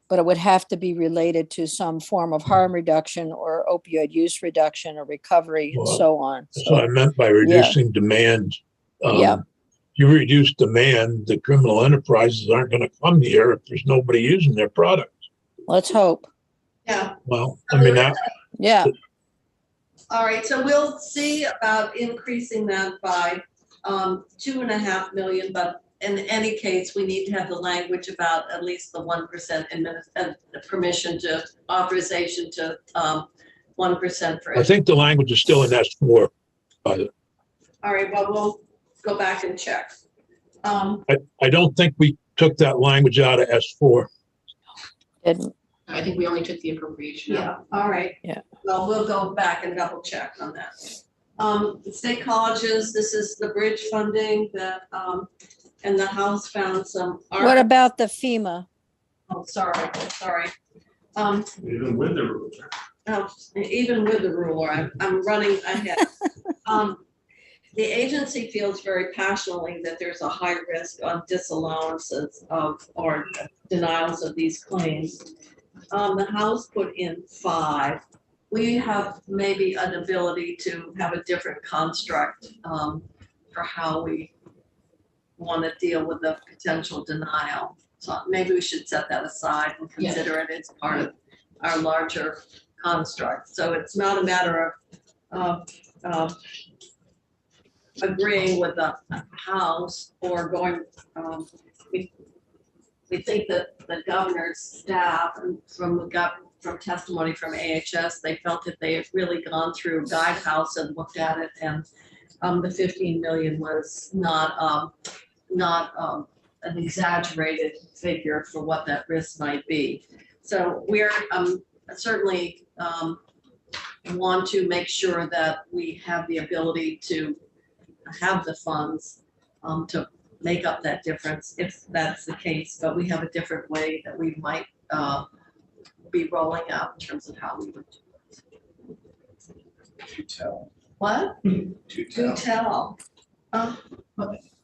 Speaker 1: but it would have to be related to some form of harm reduction or opioid use reduction or recovery and
Speaker 5: Well,
Speaker 1: so on.
Speaker 5: That's what I meant by reducing demand.
Speaker 1: Yeah.
Speaker 5: You reduce demand, the criminal enterprises aren't going to come here if there's nobody using their product.
Speaker 1: Let's hope.
Speaker 2: yeah.
Speaker 5: Well, I mean,
Speaker 1: Yeah.
Speaker 2: All right, so we'll see about increasing that by 2.5 million, but in any case, we need to have the language about at least the 1% the permission to authorization to 1% for.
Speaker 5: I think the language is still in S4.
Speaker 2: All right, well, we'll go back and check.
Speaker 5: I don't think we took that language out of S4.
Speaker 1: Didn't.
Speaker 4: I think we only took the appropriation out.
Speaker 2: Yeah, all right.
Speaker 1: Yeah.
Speaker 2: Well, we'll go back and double check on that. State colleges, this is the bridge funding that, and the House found some.
Speaker 1: What about the FEMA?
Speaker 2: Oh, sorry.
Speaker 7: Even with the ruler.
Speaker 2: Oh, even with the ruler, I'm running ahead. The agency feels very passionately that there's a high risk on disallowances or denials of these claims. The House put in 5. We have maybe an ability to have a different construct for how we want to deal with the potential denial. So maybe we should set that aside and consider it as part of our larger construct. So it's not a matter of agreeing with the House or going, we think that the governor's staff and from testimony from AHS, they felt that they had really gone through Guidehouse and looked at it, and the 15 million was not an exaggerated figure for what that risk might be. So we're certainly want to make sure that we have the ability to have the funds to make up that difference if that's the case, but we have a different way that we might be rolling out in terms of how we would do it.
Speaker 9: To tell.
Speaker 2: What? To tell.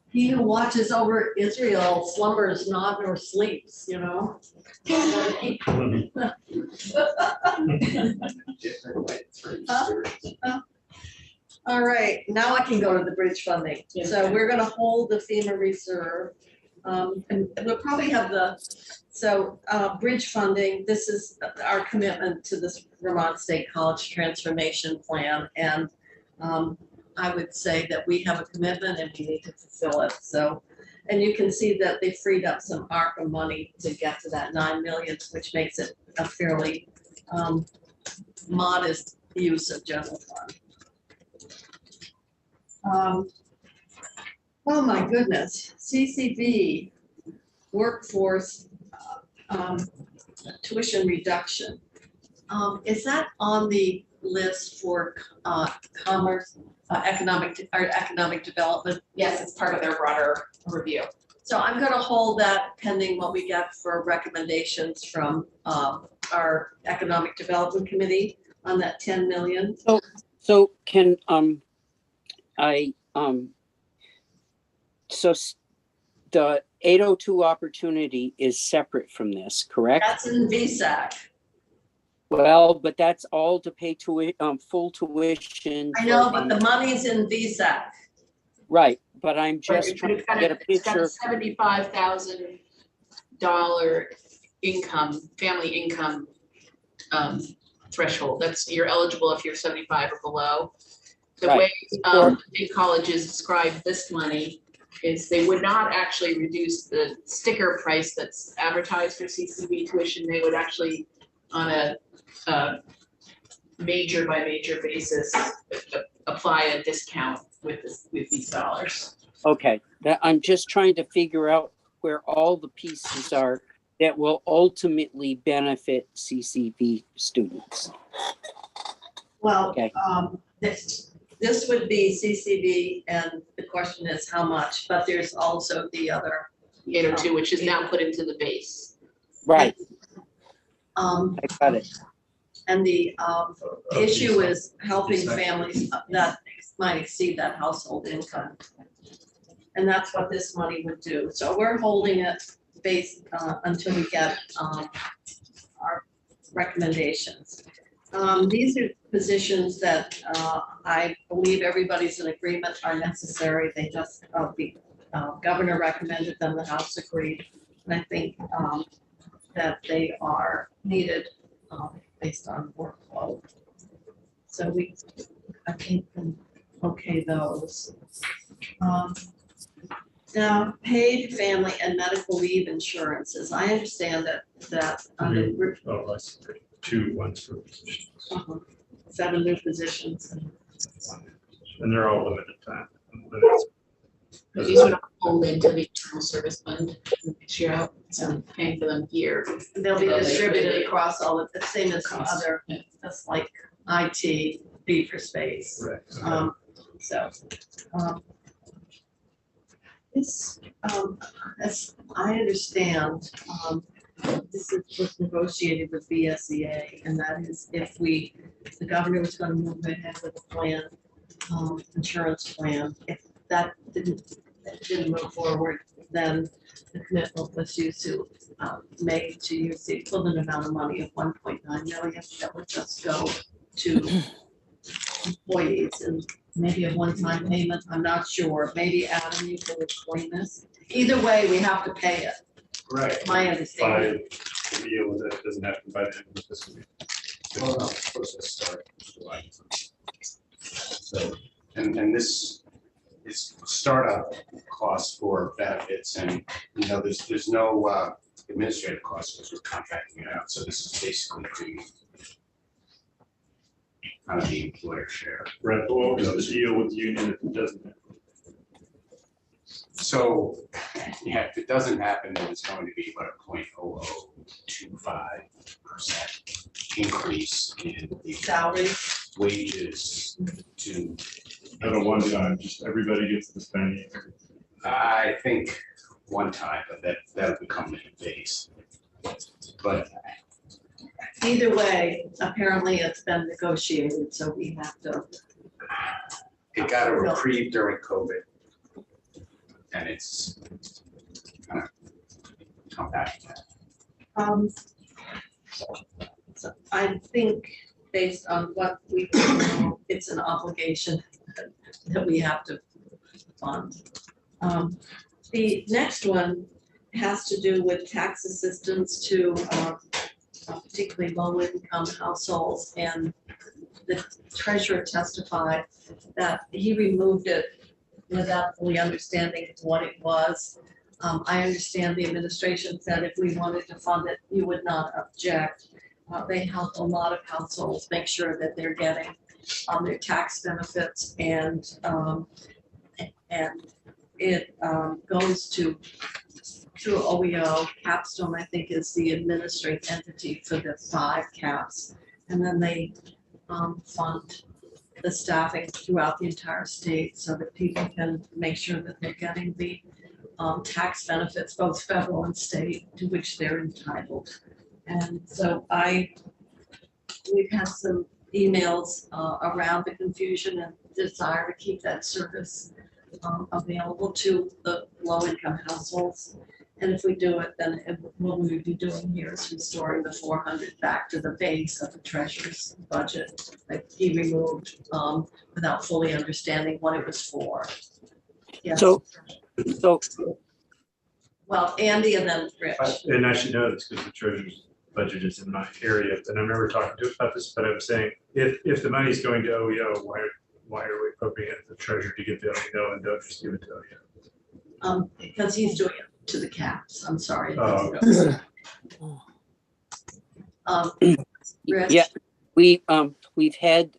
Speaker 2: He who watches over Israel slumbers not nor sleeps, you know?
Speaker 9: Different way through stories.
Speaker 2: All right, now I can go to the bridge funding. So we're gonna hold the FEMA reserve. And we'll probably have bridge funding, this is our commitment to this Vermont State College Transformation Plan. And I would say that we have a commitment and we need to fulfill it. So, and you can see that they freed up some ARPA money to get to that 9 million, which makes it a fairly modest use of general fund. Oh my goodness, CCB workforce tuition reduction. Is that on the list for commerce, economic development?
Speaker 8: Yes, it's part of their broader review.
Speaker 2: So I'm going to hold that pending what we get for recommendations from our economic development committee on that 10 million.
Speaker 6: So can so the 802 opportunity is separate from this, correct?
Speaker 2: That's in VSAC.
Speaker 6: Well, but that's all to pay full tuition.
Speaker 2: I know, but the money's in VSAC.
Speaker 6: Right, but I'm just trying to get a picture.
Speaker 4: It's got a $75,000 income, family income threshold. That's, you're eligible if you're 75 or below. The
Speaker 6: Right.
Speaker 4: way state colleges describe this money is they would not actually reduce the sticker price that's advertised for CCB tuition. They would actually, on a major by major basis, apply a discount with these dollars.
Speaker 6: Okay, I'm just trying to figure out where all the pieces are that will ultimately benefit CCB students.
Speaker 2: Well,
Speaker 6: Okay.
Speaker 2: this would be CCB, and the question is how much, but there's also the other.
Speaker 4: 802, which is now put into the base.
Speaker 6: Right,
Speaker 2: Um,
Speaker 6: I got it.
Speaker 2: and the issue is helping families that might exceed that household income. And that's what this money would do. So we're holding it based until we get our recommendations. These are positions that I believe everybody's in agreement are necessary. They just, the governor recommended them, the House agreed. And I think that they are needed based on workload. So I think okay those. Now, paid family and medical leave insurances. I understand that under
Speaker 7: Oh, I see. 2 ones for positions.
Speaker 2: 7 new positions.
Speaker 7: And they're all limited time.
Speaker 4: These would hold into the internal service fund next year out, so paying for them here.
Speaker 2: They'll be distributed across all of the same as some other, just like IT, fee for space.
Speaker 7: Right.
Speaker 2: This, as I understand, this was negotiated with BSEA, and that is if the governor was going to move ahead with a plan, insurance plan, if that didn't move forward, then the commitment was used to make to use the equivalent amount of money of 1.9 million that would just go to employees and maybe a one-time payment. I'm not sure. Maybe Adam, you can explain this. Either way, we have to pay it.
Speaker 7: Right.
Speaker 2: My understanding.
Speaker 7: By the deal with it doesn't have to by the end of the fiscal year.
Speaker 9: Well, no, it's supposed to start July. So, and this is startup costs for benefits, and there's no administrative costs because we're contracting it out. So this is basically kind of the employer share.
Speaker 7: Right, but what was the deal with the union if it doesn't happen?
Speaker 9: So, yeah, if it doesn't happen, then it's going to be about a 0.0025% increase in the
Speaker 2: Salary.
Speaker 9: wages to,
Speaker 7: At a one time, just everybody gets the spending.
Speaker 9: I think, one time, but that'll become the base. But
Speaker 2: Either way, apparently it's been negotiated, so we have to.
Speaker 9: it got a reprieve during COVID. And it's kind of come back to that.
Speaker 2: So I think based on what we, it's an obligation that we have to fund. The next one has to do with tax assistance to particularly low-income households, and the treasurer testified that he removed it without fully understanding what it was. I understand the administration said if we wanted to fund it, you would not object. They help a lot of households make sure that they're getting their tax benefits, and it goes to through OEO. Capstone, I think, is the administrative entity for the 5 caps, and then they fund the staffing throughout the entire state so that people can make sure that they're getting the tax benefits, both federal and state, to which they're entitled. And so we've had some emails around the confusion and desire to keep that service available to the low-income households. And if we do it, then what we would be doing here is restoring the 400 back to the base of the treasurer's budget that he removed without fully understanding what it was for. Yes.
Speaker 6: So,
Speaker 2: Well, Andy and then Rich.
Speaker 7: And I should know this because the treasurer's budget is in my area, and I remember talking to him about this, but I was saying, if the money's going to OEO, why are we appropriating it to the treasurer to give to OEO and don't just give it to OEO?
Speaker 2: Because he's doing it to the caps. I'm sorry.
Speaker 7: Oh,
Speaker 2: Rich?
Speaker 6: yeah, we've had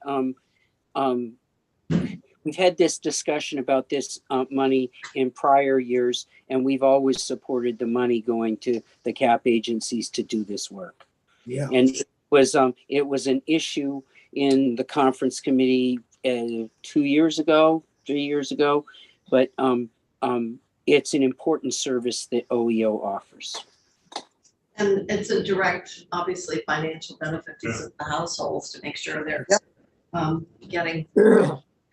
Speaker 6: this discussion about this money in prior years, and we've always supported the money going to the cap agencies to do this work.
Speaker 3: Yeah.
Speaker 6: And it was an issue in the conference committee 2 years ago, 3 years ago, but it's an important service that OEO offers.
Speaker 2: And it's a direct, obviously, financial benefit to the households to make sure they're getting,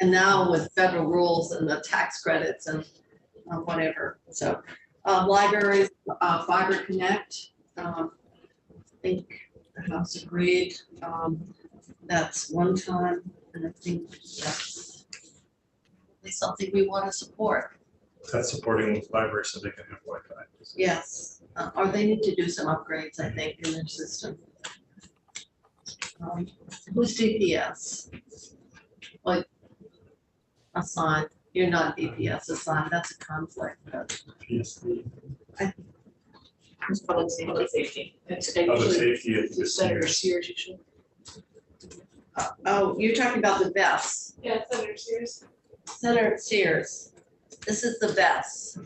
Speaker 2: and now with federal rules and the tax credits and whatever. So libraries, Fiber Connect, I think the House agreed. That's one time, and I think that's something we want to support.
Speaker 7: That's supporting libraries so they can have Wi-Fi.
Speaker 2: Yes, or they need to do some upgrades, I think, in their system. Who's DPS? Like, assigned, you're not DPS assigned, that's a conflict, but
Speaker 7: PSD.
Speaker 4: It's public safety. It's
Speaker 7: Public
Speaker 4: usually
Speaker 7: safety is
Speaker 4: the
Speaker 7: the
Speaker 4: Senator
Speaker 7: seniors.
Speaker 4: Sears usually.
Speaker 2: oh, you're talking about the vests.
Speaker 8: Yeah, Senator Sears.
Speaker 2: Senator Sears, this is the vests.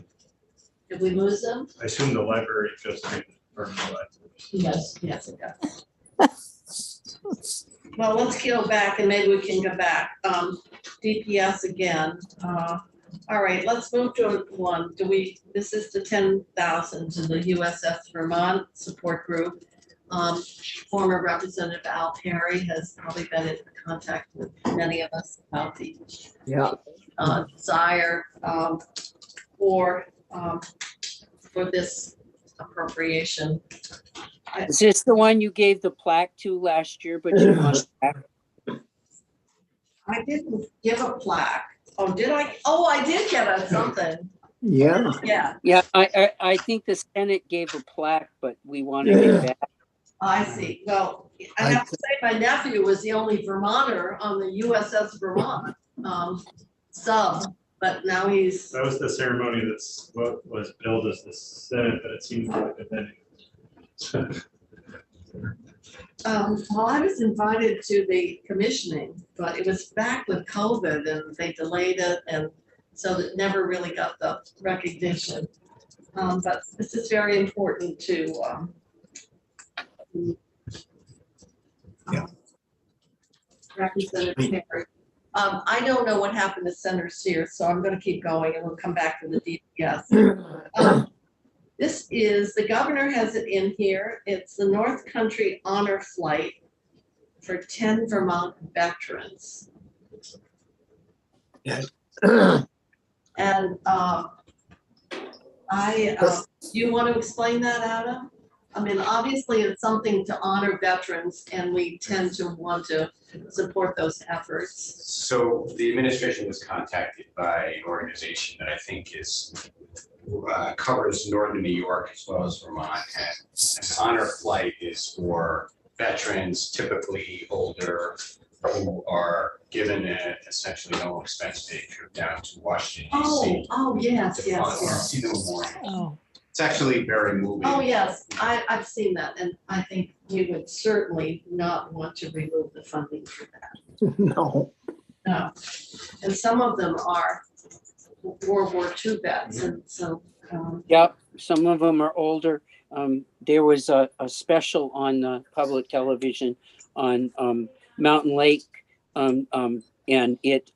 Speaker 2: Did we lose them?
Speaker 7: I assume the library goes to the Department of Libraries.
Speaker 2: Yes. Yes, it does. Well, let's go back and maybe we can go back. DPS again. All right, let's move to one. This is the 10,000 to the USF Vermont support group. Former Representative Al Perry has probably been in contact with many of us about the desire for this appropriation.
Speaker 6: Is this the one you gave the plaque to last year, but you want it back?
Speaker 2: I didn't give a plaque. Oh, did I? Oh, I did get a something.
Speaker 3: Yeah.
Speaker 2: Yeah,
Speaker 6: Yeah, I think the Senate gave a plaque, but we wanted it back.
Speaker 2: I see. Well, I have to say my nephew was the only Vermonter on the USS Vermont sub, but now he's.
Speaker 7: That was the ceremony that's what was billed as the Senate, but it seems like a venue.
Speaker 2: Well, I was invited to the commissioning, but it was back with COVID and they delayed it, and so it never really got the recognition. But this is very important to Representative Perry. I don't know what happened to Senator Sears, so I'm going to keep going and we'll come back to the DPS. This is, the governor has it in here. It's the North Country Honor Flight for 10 Vermont veterans. And do you want to explain that, Adam? I mean, obviously it's something to honor veterans and we tend to want to support those efforts.
Speaker 9: So the administration was contacted by an organization that I think covers northern New York as well as Vermont. And an honor flight is for veterans, typically older, who are given essentially no expense paid trip down to Washington, D.C.
Speaker 2: Oh, yes,
Speaker 9: to
Speaker 2: yes.
Speaker 9: see the memorial.
Speaker 1: Oh,
Speaker 9: It's actually very moving.
Speaker 2: Oh, yes, I've seen that, and I think we would certainly not want to remove the funding for that.
Speaker 3: No.
Speaker 2: No, and some of them are World War II vets, and so.
Speaker 6: Yep, some of them are older. There was a special on public television on Mountain Lake, and it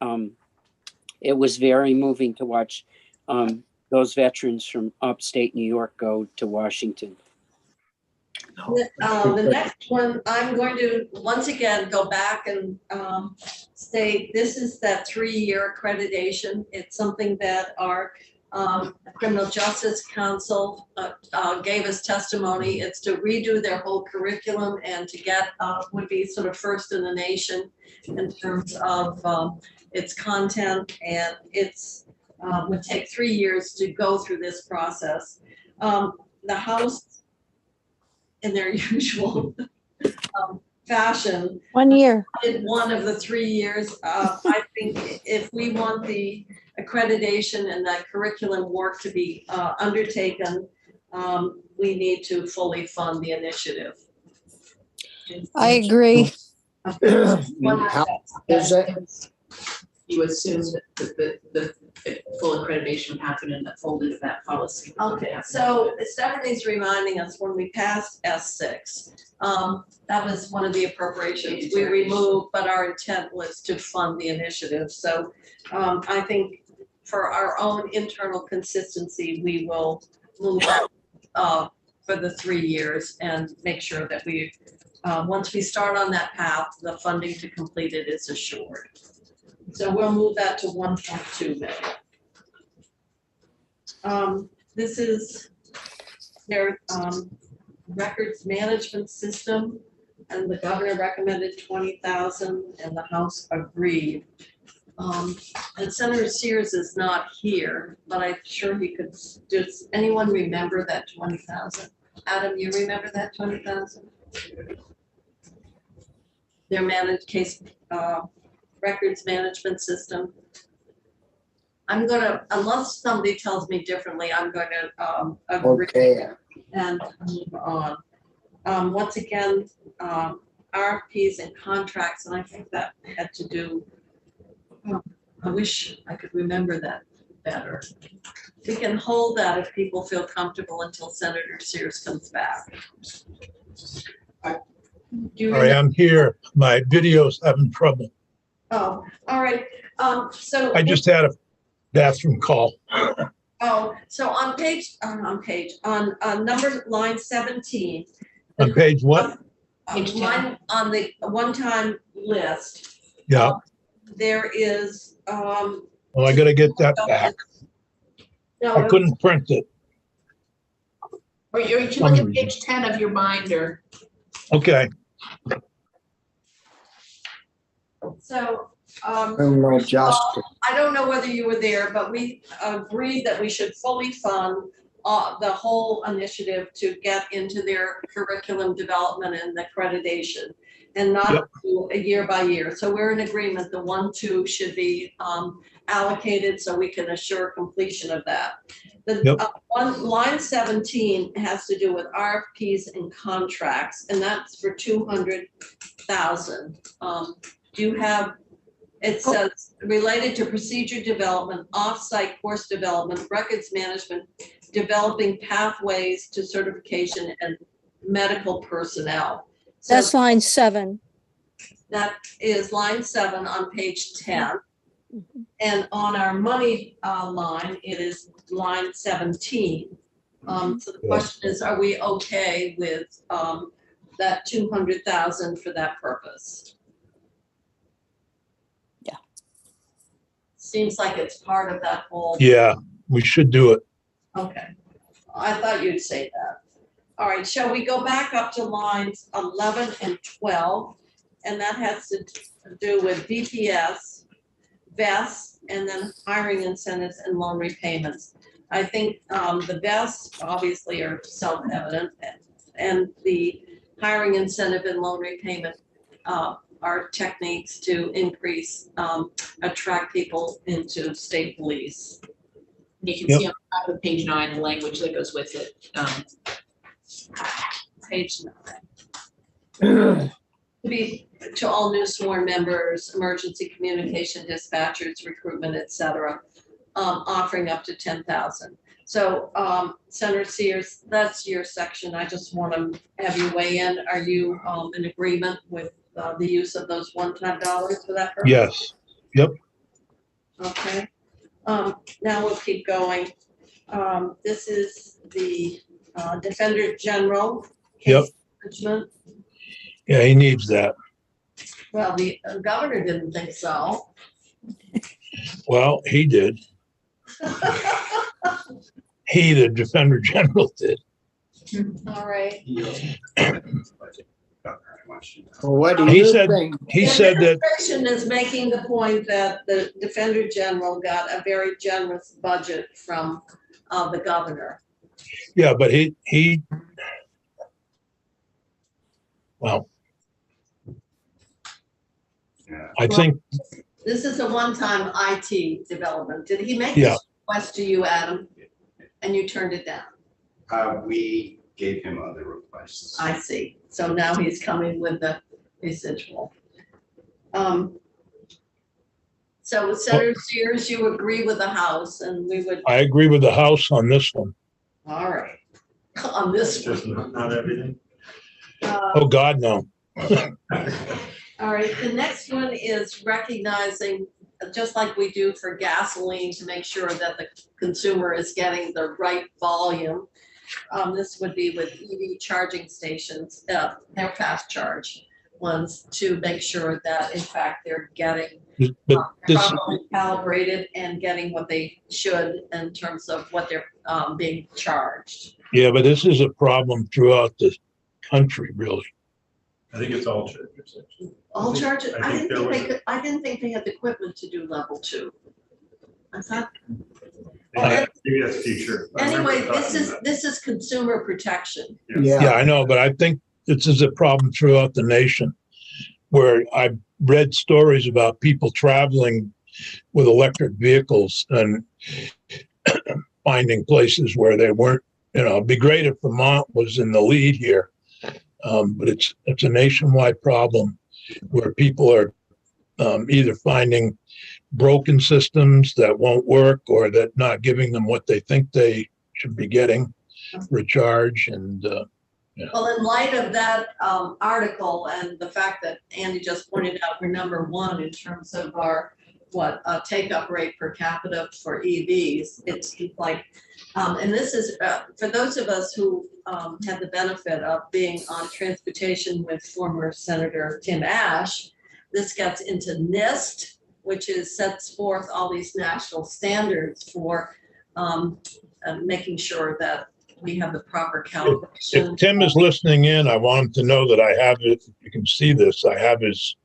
Speaker 6: was very moving to watch those veterans from upstate New York go to Washington.
Speaker 2: The next one, I'm going to once again go back and state this is that 3-year accreditation. It's something that our Criminal Justice Council gave us testimony. It's to redo their whole curriculum and to get would be sort of first in the nation in terms of its content, and it's would take 3 years to go through this process. The House, in their usual fashion,
Speaker 1: 1 year.
Speaker 2: did one of the 3 years. I think if we want the accreditation and that curriculum work to be undertaken, we need to fully fund the initiative.
Speaker 1: I agree.
Speaker 3: How is it?
Speaker 4: you assume that the full accreditation would happen and that folded that policy.
Speaker 2: Okay, so Stephanie's reminding us when we passed S6, that was one of the appropriations we removed, but our intent was to fund the initiative. So I think for our own internal consistency, we will move for the 3 years and make sure that we, once we start on that path, the funding to complete it is assured. So we'll move that to 1.2 million. This is their records management system, and the governor recommended 20,000 and the House agreed. And Senator Sears is not here, but I'm sure he could. Does anyone remember that 20,000? Adam, you remember that 20,000? Their managed case records management system. I'm gonna, unless somebody tells me differently, I'm gonna agree
Speaker 3: Okay,
Speaker 2: and move on. Once again, RFPs and contracts, and I think that had to do, I wish I could remember that better. We can hold that if people feel comfortable until Senator Sears comes back. Do you
Speaker 5: All right, I'm here. My video's having trouble.
Speaker 2: Oh, all right. So
Speaker 5: I just had a bathroom call.
Speaker 2: oh, so on number line 17.
Speaker 5: On page what?
Speaker 4: Page 10.
Speaker 2: Line on the one-time list.
Speaker 5: Yeah,
Speaker 2: There is
Speaker 5: well, I gotta get that back. I
Speaker 2: no,
Speaker 5: couldn't print it.
Speaker 4: Or you can look at page 10 of your binder.
Speaker 5: Okay,
Speaker 2: so
Speaker 3: I don't know, Justin.
Speaker 2: I don't know whether you were there, but we agreed that we should fully fund the whole initiative to get into their curriculum development and accreditation, and not do a year by year. So we're in agreement, the 1-2 should be allocated so we can assure completion of that. The line 17 has to do with RFPs and contracts, and that's for 200,000. Do you have, it says related to procedure development, off-site course development, records management, developing pathways to certification, and medical personnel. So
Speaker 1: That's line 7.
Speaker 2: that is line 7 on page 10.
Speaker 1: Mhm.
Speaker 2: And on our money line, it is line 17. So the question is, are we okay with that 200,000 for that purpose?
Speaker 1: Yeah.
Speaker 2: Seems like it's part of that whole.
Speaker 5: yeah, we should do it.
Speaker 2: Okay, I thought you'd say that. All right, shall we go back up to lines 11 and 12? And that has to do with VPS, vests, and then hiring incentives and loan repayments. I think the vests obviously are self-evident, and the hiring incentive and loan repayment are techniques to increase, attract people into state police.
Speaker 4: You can see on the top of page 9 the language that goes with it.
Speaker 2: Page 9. To all new sworn members, emergency communication dispatchers, recruitment, et cetera, offering up to 10,000. So Senator Sears, that's your section. I just want to have you weigh in. Are you in agreement with the use of those one-time dollars for that purpose?
Speaker 5: Yes, yep.
Speaker 2: Okay. Now we'll keep going. This is the Defender General.
Speaker 5: Yep.
Speaker 2: Management.
Speaker 5: Yeah, he needs that.
Speaker 2: Well, the governor didn't think so.
Speaker 5: Well, he did. He, the Defender General, did.
Speaker 2: All right.
Speaker 3: Well, what do
Speaker 5: He
Speaker 3: you
Speaker 5: said-
Speaker 3: think?
Speaker 5: He
Speaker 2: The
Speaker 5: said that,
Speaker 2: administration is making the point that the Defender General got a very generous budget from the governor.
Speaker 5: yeah, but he, well, I think,
Speaker 2: This is a one-time IT development. Did he make
Speaker 5: Yeah.
Speaker 2: this request to you, Adam? And you turned it down?
Speaker 9: We gave him other requests.
Speaker 2: I see. So now he's coming with the residual. So Senator Sears, you agree with the House and we would,
Speaker 5: I agree with the House on this one.
Speaker 2: all right, on this
Speaker 7: Just
Speaker 2: one.
Speaker 7: not everything.
Speaker 5: Oh, God, no.
Speaker 2: All right, the next one is recognizing, just like we do for gasoline, to make sure that the consumer is getting the right volume. This would be with EV charging stations, they're fast charge ones, to make sure that in fact they're getting
Speaker 5: But this,
Speaker 2: properly calibrated and getting what they should in terms of what they're being charged.
Speaker 5: yeah, but this is a problem throughout the country, really.
Speaker 7: I think it's all chargers, actually.
Speaker 2: All charges,
Speaker 7: I think there was-
Speaker 2: I didn't think they had the equipment to do level 2. I thought,
Speaker 7: Maybe that's future. I remember
Speaker 2: anyway,
Speaker 7: talking about-
Speaker 2: this is consumer protection.
Speaker 3: Yeah.
Speaker 5: Yeah, I know, but I think this is a problem throughout the nation, where I've read stories about people traveling with electric vehicles and finding places where they weren't. It'd be great if Vermont was in the lead here, but it's a nationwide problem where people are either finding broken systems that won't work or that not giving them what they think they should be getting for a charge. And
Speaker 2: Well, in light of that article and the fact that Andy just pointed out, we're number 1 in terms of our take-up rate per capita for EVs. It's like, and this is for those of us who had the benefit of being on transportation with former Senator Tim Ash. This gets into NIST, which sets forth all these national standards for making sure that we have the proper calibration.
Speaker 5: if Tim is listening in, I want him to know that I have it. If you can see this, I have his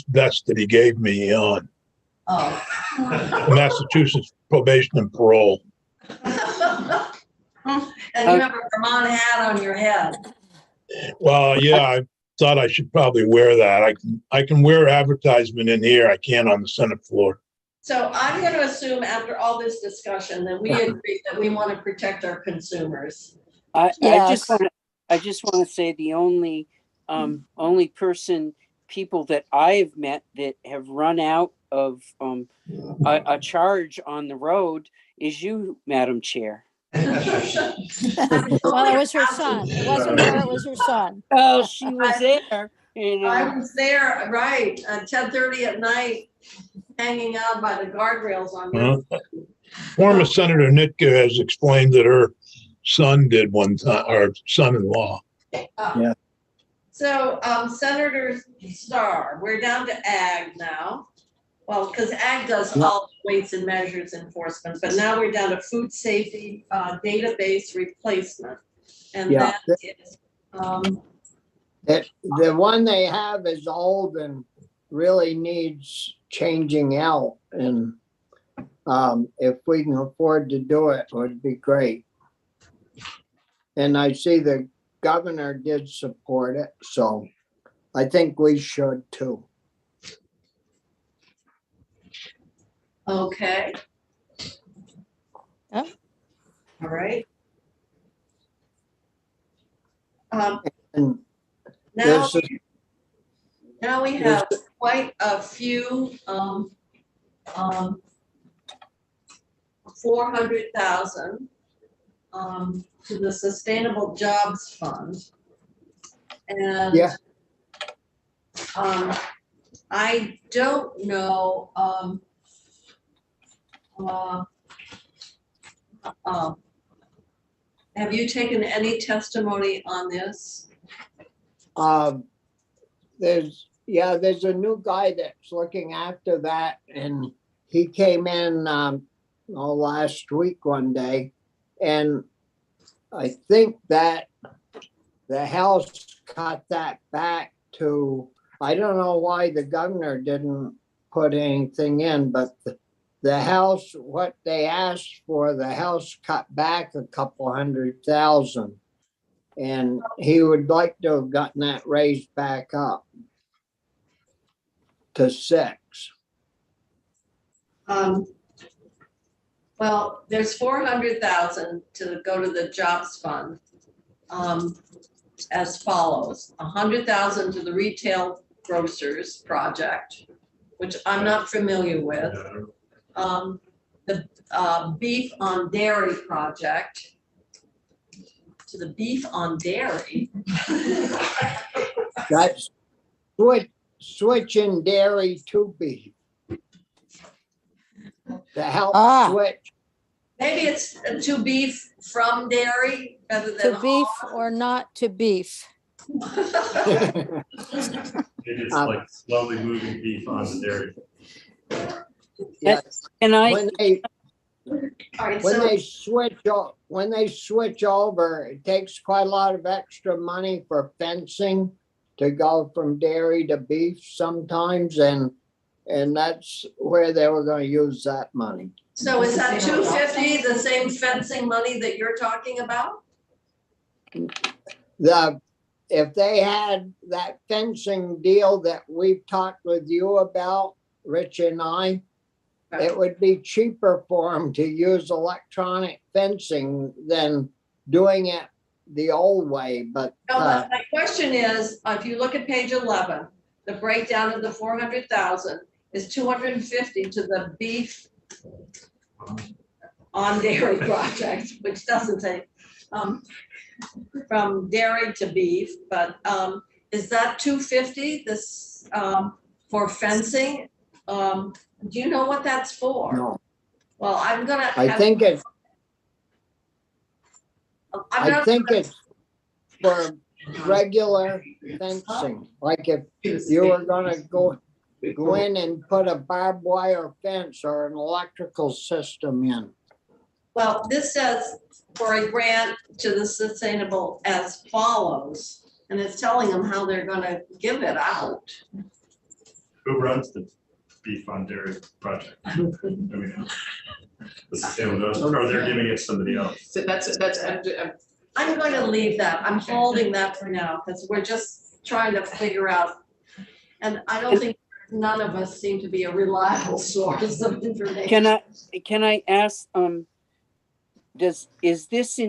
Speaker 5: vest that he gave me on
Speaker 2: Oh.
Speaker 5: Massachusetts probation and parole.
Speaker 2: And you have a Vermont hat on your head.
Speaker 5: Well, yeah, I thought I should probably wear that. I can wear advertisement in here. I can't on the Senate floor.
Speaker 2: So I'm going to assume after all this discussion that we agree that we want to protect our consumers.
Speaker 6: I
Speaker 1: Yes.
Speaker 6: just want to say the only people that I have met that have run out of a charge on the road is you, Madam Chair.
Speaker 1: Well, it was her son. It wasn't her, it was her son.
Speaker 6: Oh, she was there. You know.
Speaker 2: I was there, right, at 10:30 at night, hanging out by the guardrails on.
Speaker 5: Former Senator Nitka has explained that her son did one time, or son-in-law.
Speaker 3: Yeah.
Speaker 2: So Senator Starr, we're down to ag now. Well, because ag does all weights and measures enforcement, but now we're down to food safety database replacement. And
Speaker 3: Yeah.
Speaker 2: that is,
Speaker 3: The one they have is old and really needs changing out. And if we can afford to do it, would be great. And I see the governor did support it, so I think we should too.
Speaker 2: okay.
Speaker 1: Yeah.
Speaker 2: All right.
Speaker 3: And
Speaker 2: Now,
Speaker 3: this is,
Speaker 2: now we have quite a few, 400,000 to the Sustainable Jobs Fund. And
Speaker 3: Yeah.
Speaker 2: I don't know, have you taken any testimony on this?
Speaker 3: there's a new guy that's looking after that, and he came in last week one day, and I think that the House cut that back to, I don't know why the governor didn't put anything in, but the House, what they asked for, the House cut back a couple 100,000. And he would like to have gotten that raised back up to 6.
Speaker 2: Well, there's 400,000 to go to the jobs fund. As follows: 100,000 to the retail grocers project, which I'm not familiar with. The beef on dairy project. To the beef on dairy.
Speaker 3: That's switching dairy to beef. To help switch.
Speaker 2: Maybe it's to beef from dairy rather than
Speaker 1: To beef or not to beef.
Speaker 7: Maybe it's like slowly moving beef on the dairy.
Speaker 3: Yes.
Speaker 6: And
Speaker 3: When they
Speaker 2: All right,
Speaker 3: when
Speaker 2: so
Speaker 3: they switch over, it takes quite a lot of extra money for fencing to go from dairy to beef sometimes, and that's where they were going to use that money.
Speaker 2: so is that 250 the same fencing money that you're talking about?
Speaker 3: If they had that fencing deal that we've talked with you about, Rich and I, it would be cheaper for them to use electronic fencing than doing it the old way, but.
Speaker 2: No, my question is, if you look at page 11, the breakdown of the 400,000 is 250 to the beef on dairy project, which doesn't say from dairy to beef, but is that 250 this for fencing? Do you know what that's for?
Speaker 3: No,
Speaker 2: Well, I'm gonna.
Speaker 3: I think it's for regular fencing, like if you were gonna go in and put a barbed wire fence or an electrical system in.
Speaker 2: Well, this says for a grant to the sustainable as follows, and it's telling them how they're gonna give it out.
Speaker 7: Who runs the beef on dairy project? I mean, the sustainable, or they're giving it to somebody else.
Speaker 4: So that's,
Speaker 2: I'm going to leave that. I'm holding that for now because we're just trying to figure out. And I don't think none of us seem to be a reliable source of information.
Speaker 6: Can I ask, is this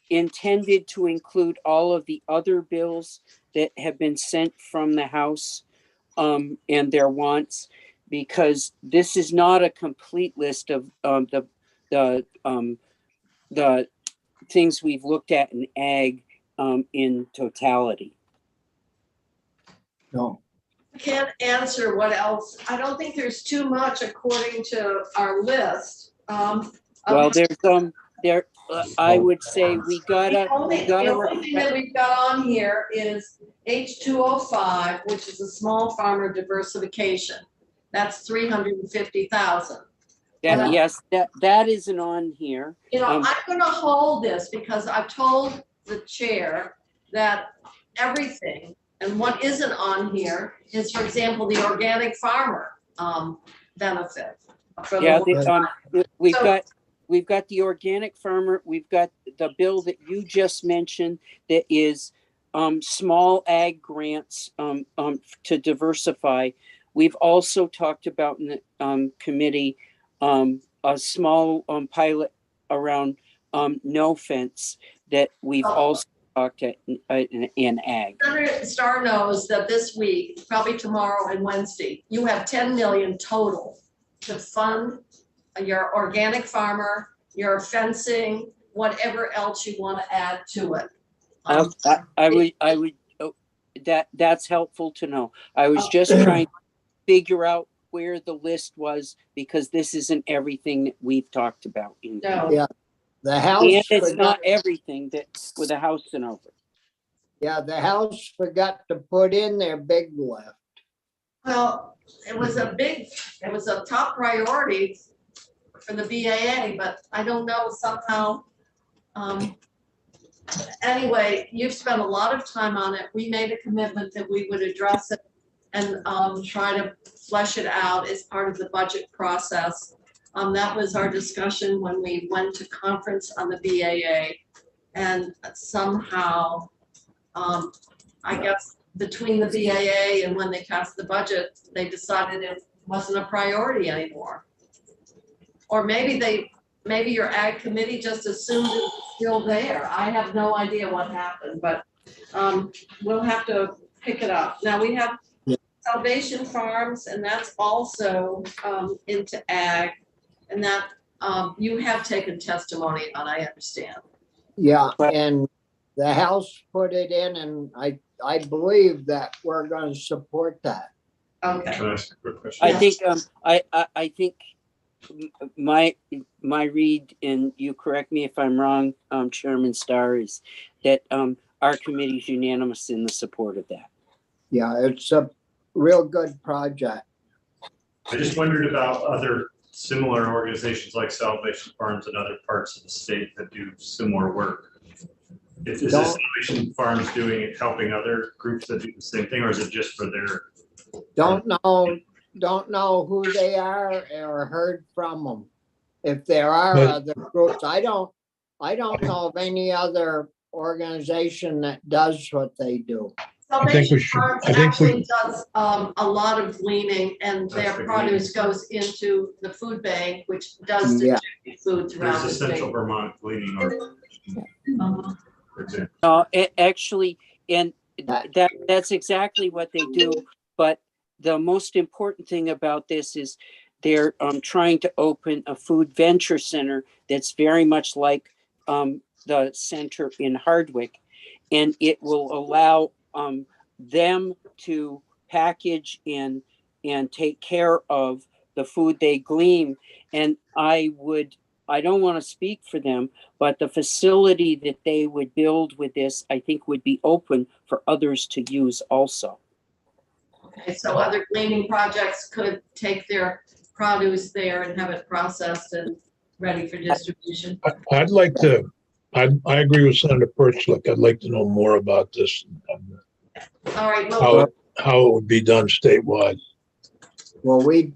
Speaker 6: intended to include all of the other bills that have been sent from the House and their wants? Because this is not a complete list of the things we've looked at in ag in totality.
Speaker 3: No,
Speaker 2: I can't answer what else. I don't think there's too much according to our list.
Speaker 6: Well, there's I would say we
Speaker 2: The
Speaker 6: gotta
Speaker 2: only thing that we've got on here is H205, which is a small farmer diversification. That's 350,000.
Speaker 6: yes, that isn't on here.
Speaker 2: You know, I'm gonna hold this because I've told the chair that everything, and what isn't on here is, for example, the organic farmer benefit.
Speaker 6: Yeah, we've got the organic farmer, we've got the bill that you just mentioned that is small ag grants to diversify. We've also talked about in the committee a small pilot around no fence that we've also talked at in ag.
Speaker 2: Senator Starr knows that this week, probably tomorrow and Wednesday, you have 10 million total to fund your organic farmer, your fencing, whatever else you want to add to it.
Speaker 6: I would that's helpful to know. I was just trying to figure out where the list was because this isn't everything that we've talked about.
Speaker 2: No.
Speaker 3: Yeah, the House.
Speaker 6: And it's not everything that's with the House and over.
Speaker 3: Yeah, the House forgot to put in their big lift.
Speaker 2: Well, it was a top priority for the BAA, but I don't know, somehow. Anyway, you've spent a lot of time on it. We made a commitment that we would address it and try to flesh it out as part of the budget process. That was our discussion when we went to conference on the BAA. And somehow, I guess between the BAA and when they passed the budget, they decided it wasn't a priority anymore. Or maybe your ag committee just assumed it was still there. I have no idea what happened, but we'll have to pick it up. Now we have Salvation Farms, and that's also into ag, and that you have taken testimony on, I understand.
Speaker 3: Yeah, and the House put it in, and I believe that we're gonna support that.
Speaker 2: Okay.
Speaker 7: Can I ask a quick question?
Speaker 6: I think, I think my read, and you correct me if I'm wrong, Chairman Starr, is that, our committee's unanimous in the support of that.
Speaker 3: Yeah, it's a real good project.
Speaker 7: I just wondered about other similar organizations like Salvation Farms and other parts of the state that do similar work. Is this Salvation Farms doing it, helping other groups that do the same thing, or is it just for their?
Speaker 3: Don't know who they are or heard from them. If there are
Speaker 5: But-
Speaker 3: other groups, I don't know of any other organization that does what they do.
Speaker 5: I think we
Speaker 2: Salvation
Speaker 5: should-
Speaker 2: Farms
Speaker 5: I think we
Speaker 2: actually does a lot of gleaning, and
Speaker 7: That's
Speaker 2: their
Speaker 7: the
Speaker 2: produce goes into the food bank, which does
Speaker 3: Yeah.
Speaker 2: distribute food throughout
Speaker 7: There's
Speaker 2: the
Speaker 7: a Central
Speaker 2: state.
Speaker 7: Vermont Gleaning Organization,
Speaker 2: Uh-huh.
Speaker 7: for example.
Speaker 6: Actually, and that's exactly what they do. But the most important thing about this is they're trying to open a food venture center that's very much like the center in Hardwick, and it will allow them to package and take care of the food they glean. And I don't want to speak for them, but the facility that they would build with this, I think, would be open for others to use also.
Speaker 2: Okay, so other gleaning projects could take their produce there and have it processed and ready for distribution.
Speaker 5: I'd like to, I agree with Senator Perchlik. I'd like to know more about this,
Speaker 2: All right, well,
Speaker 5: how it would be done statewide.
Speaker 3: Well, we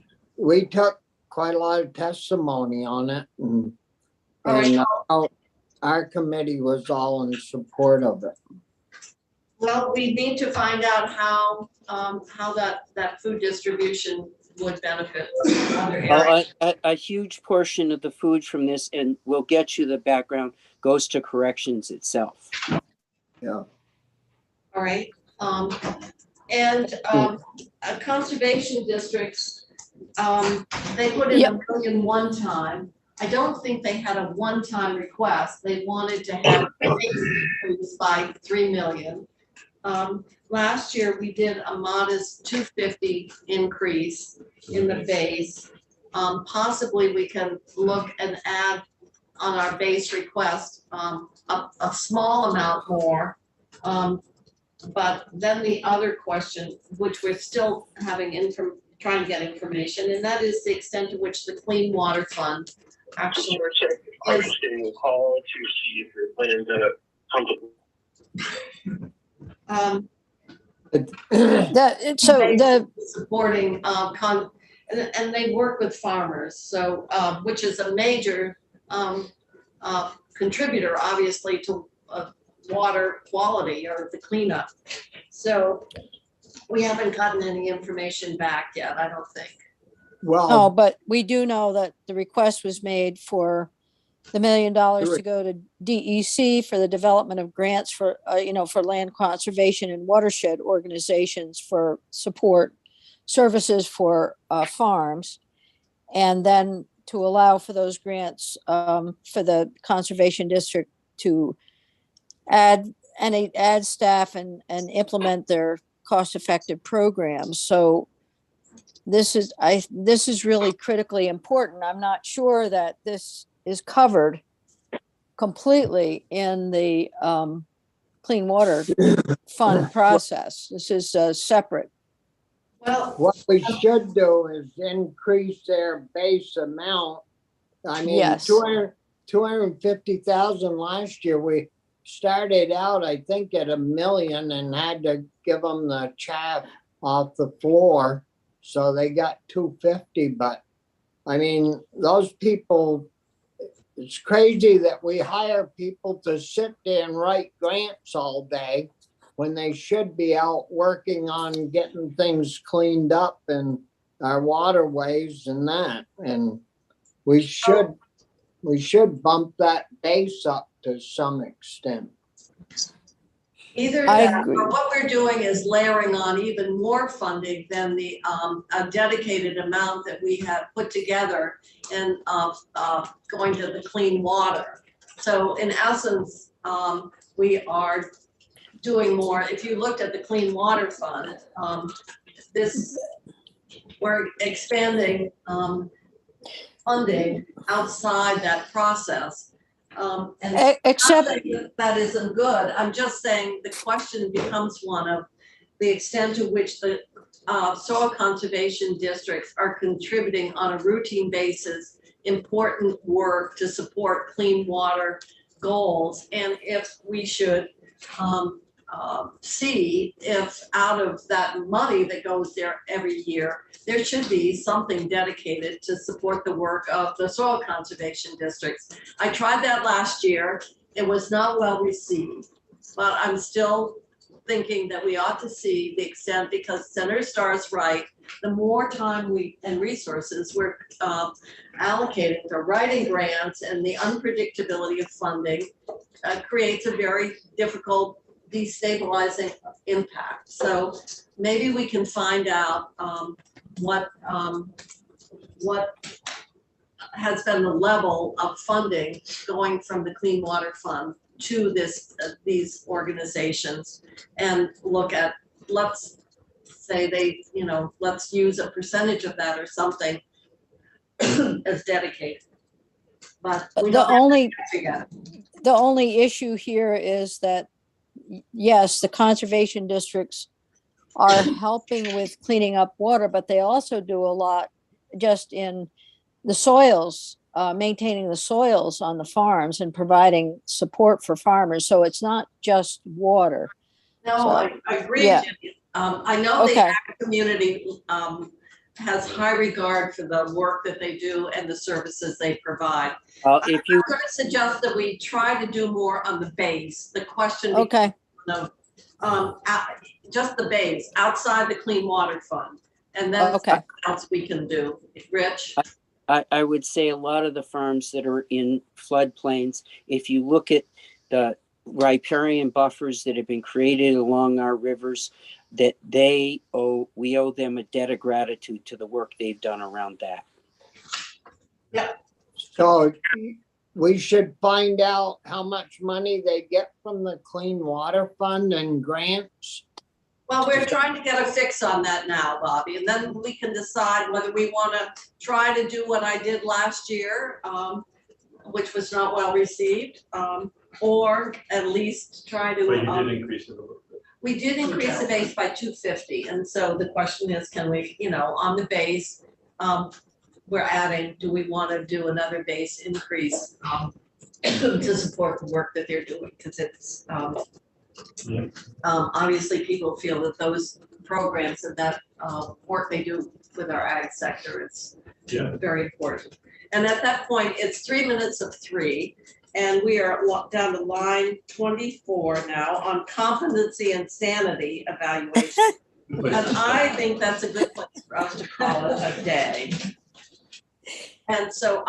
Speaker 3: took quite a lot of testimony on it, and
Speaker 2: all right,
Speaker 3: our committee was all in support of it.
Speaker 2: well, we need to find out how that food distribution would benefit other areas.
Speaker 6: Well, a huge portion of the food from this, and we'll get you the background, goes to corrections itself.
Speaker 3: Yeah.
Speaker 2: All right, and conservation districts, they put in $1 million one time. I don't think they had a one-time request. They wanted to have increased by 3 million. Last year, we did a modest 250 increase in the base. Possibly we can look and add on our base request a small amount more. But then the other question, which we're still having trying to get information, and that is the extent to which the Clean Water Fund actually
Speaker 10: I'm just getting a call to see if you're planning to come to.
Speaker 2: Supporting and they work with farmers, so which is a major contributor, obviously, to water quality or the cleanup. So we haven't gotten any information back yet, I don't think.
Speaker 3: Well,
Speaker 1: No, but we do know that the request was made for the $1 million to go to DEC for the development of grants for, for land conservation and watershed organizations for support services for farms. And then to allow for those grants for the conservation district to add staff and implement their cost-effective programs. So this is really critically important. I'm not sure that this is covered completely in the Clean Water Fund process. This is separate.
Speaker 2: Well,
Speaker 3: what we should do is increase their base amount. I mean,
Speaker 1: Yes.
Speaker 3: 250,000 last year. We started out, I think, at $1 million and had to give them the chaff off the floor. So they got 250, but I mean, those people, it's crazy that we hire people to sit there and write grants all day when they should be out working on getting things cleaned up in our waterways and that. And we should bump that base up to some extent.
Speaker 2: Either
Speaker 1: I
Speaker 2: that,
Speaker 1: agree.
Speaker 2: or what we're doing is layering on even more funding than the a dedicated amount that we have put together and going to the clean water. So in essence, we are doing more. If you looked at the Clean Water Fund, we're expanding funding outside that process. And
Speaker 1: Except,
Speaker 2: that isn't good. I'm just saying the question becomes one of the extent to which the soil conservation districts are contributing on a routine basis important work to support clean water goals, and if we should see if out of that money that goes there every year, there should be something dedicated to support the work of the soil conservation districts. I tried that last year. It was not well received, but I'm still thinking that we ought to see the extent, because Senator Starr is right. The more time and resources we're allocating to writing grants, and the unpredictability of funding creates a very difficult, destabilizing impact. So maybe we can find out what has been the level of funding going from the Clean Water Fund to these organizations, and look at, let's say let's use a percentage of that or something as dedicated. But we
Speaker 1: the only
Speaker 2: forget.
Speaker 1: the only issue here is that, yes, the conservation districts are helping with cleaning up water, but they also do a lot just in the soils, maintaining the soils on the farms and providing support for farmers. So it's not just water.
Speaker 2: No,
Speaker 1: So,
Speaker 2: I agree,
Speaker 1: yeah.
Speaker 2: Jenny. I know the
Speaker 1: Okay.
Speaker 2: ag community has high regard for the work that they do and the services they provide.
Speaker 6: If you,
Speaker 2: I'm going to suggest that we try to do more on the base. The question
Speaker 1: Okay.
Speaker 2: becomes, just the base outside the Clean Water Fund, and then
Speaker 1: Okay.
Speaker 2: something else we can do. Rich?
Speaker 6: I would say a lot of the farms that are in floodplains, if you look at the riparian buffers that have been created along our rivers, that we owe them a debt of gratitude to the work they've done around that.
Speaker 2: Yeah.
Speaker 3: So we should find out how much money they get from the Clean Water Fund and grants.
Speaker 2: Well, we're trying to get a fix on that now, Bobby, and then we can decide whether we want to try to do what I did last year, which was not well received, or at least try to.
Speaker 7: But you did increase it a little bit.
Speaker 2: We did increase the base by 250, and so the question is, can we, on the base, we're adding, do we want to do another base increase to support the work that they're doing? Because it's obviously people feel that those programs and that work they do with our ag sector is very important. And at that point, it's 3 minutes of 3, and we are down to line 24 now on competency and sanity evaluation. And I think that's a good place for us to call it a day. And so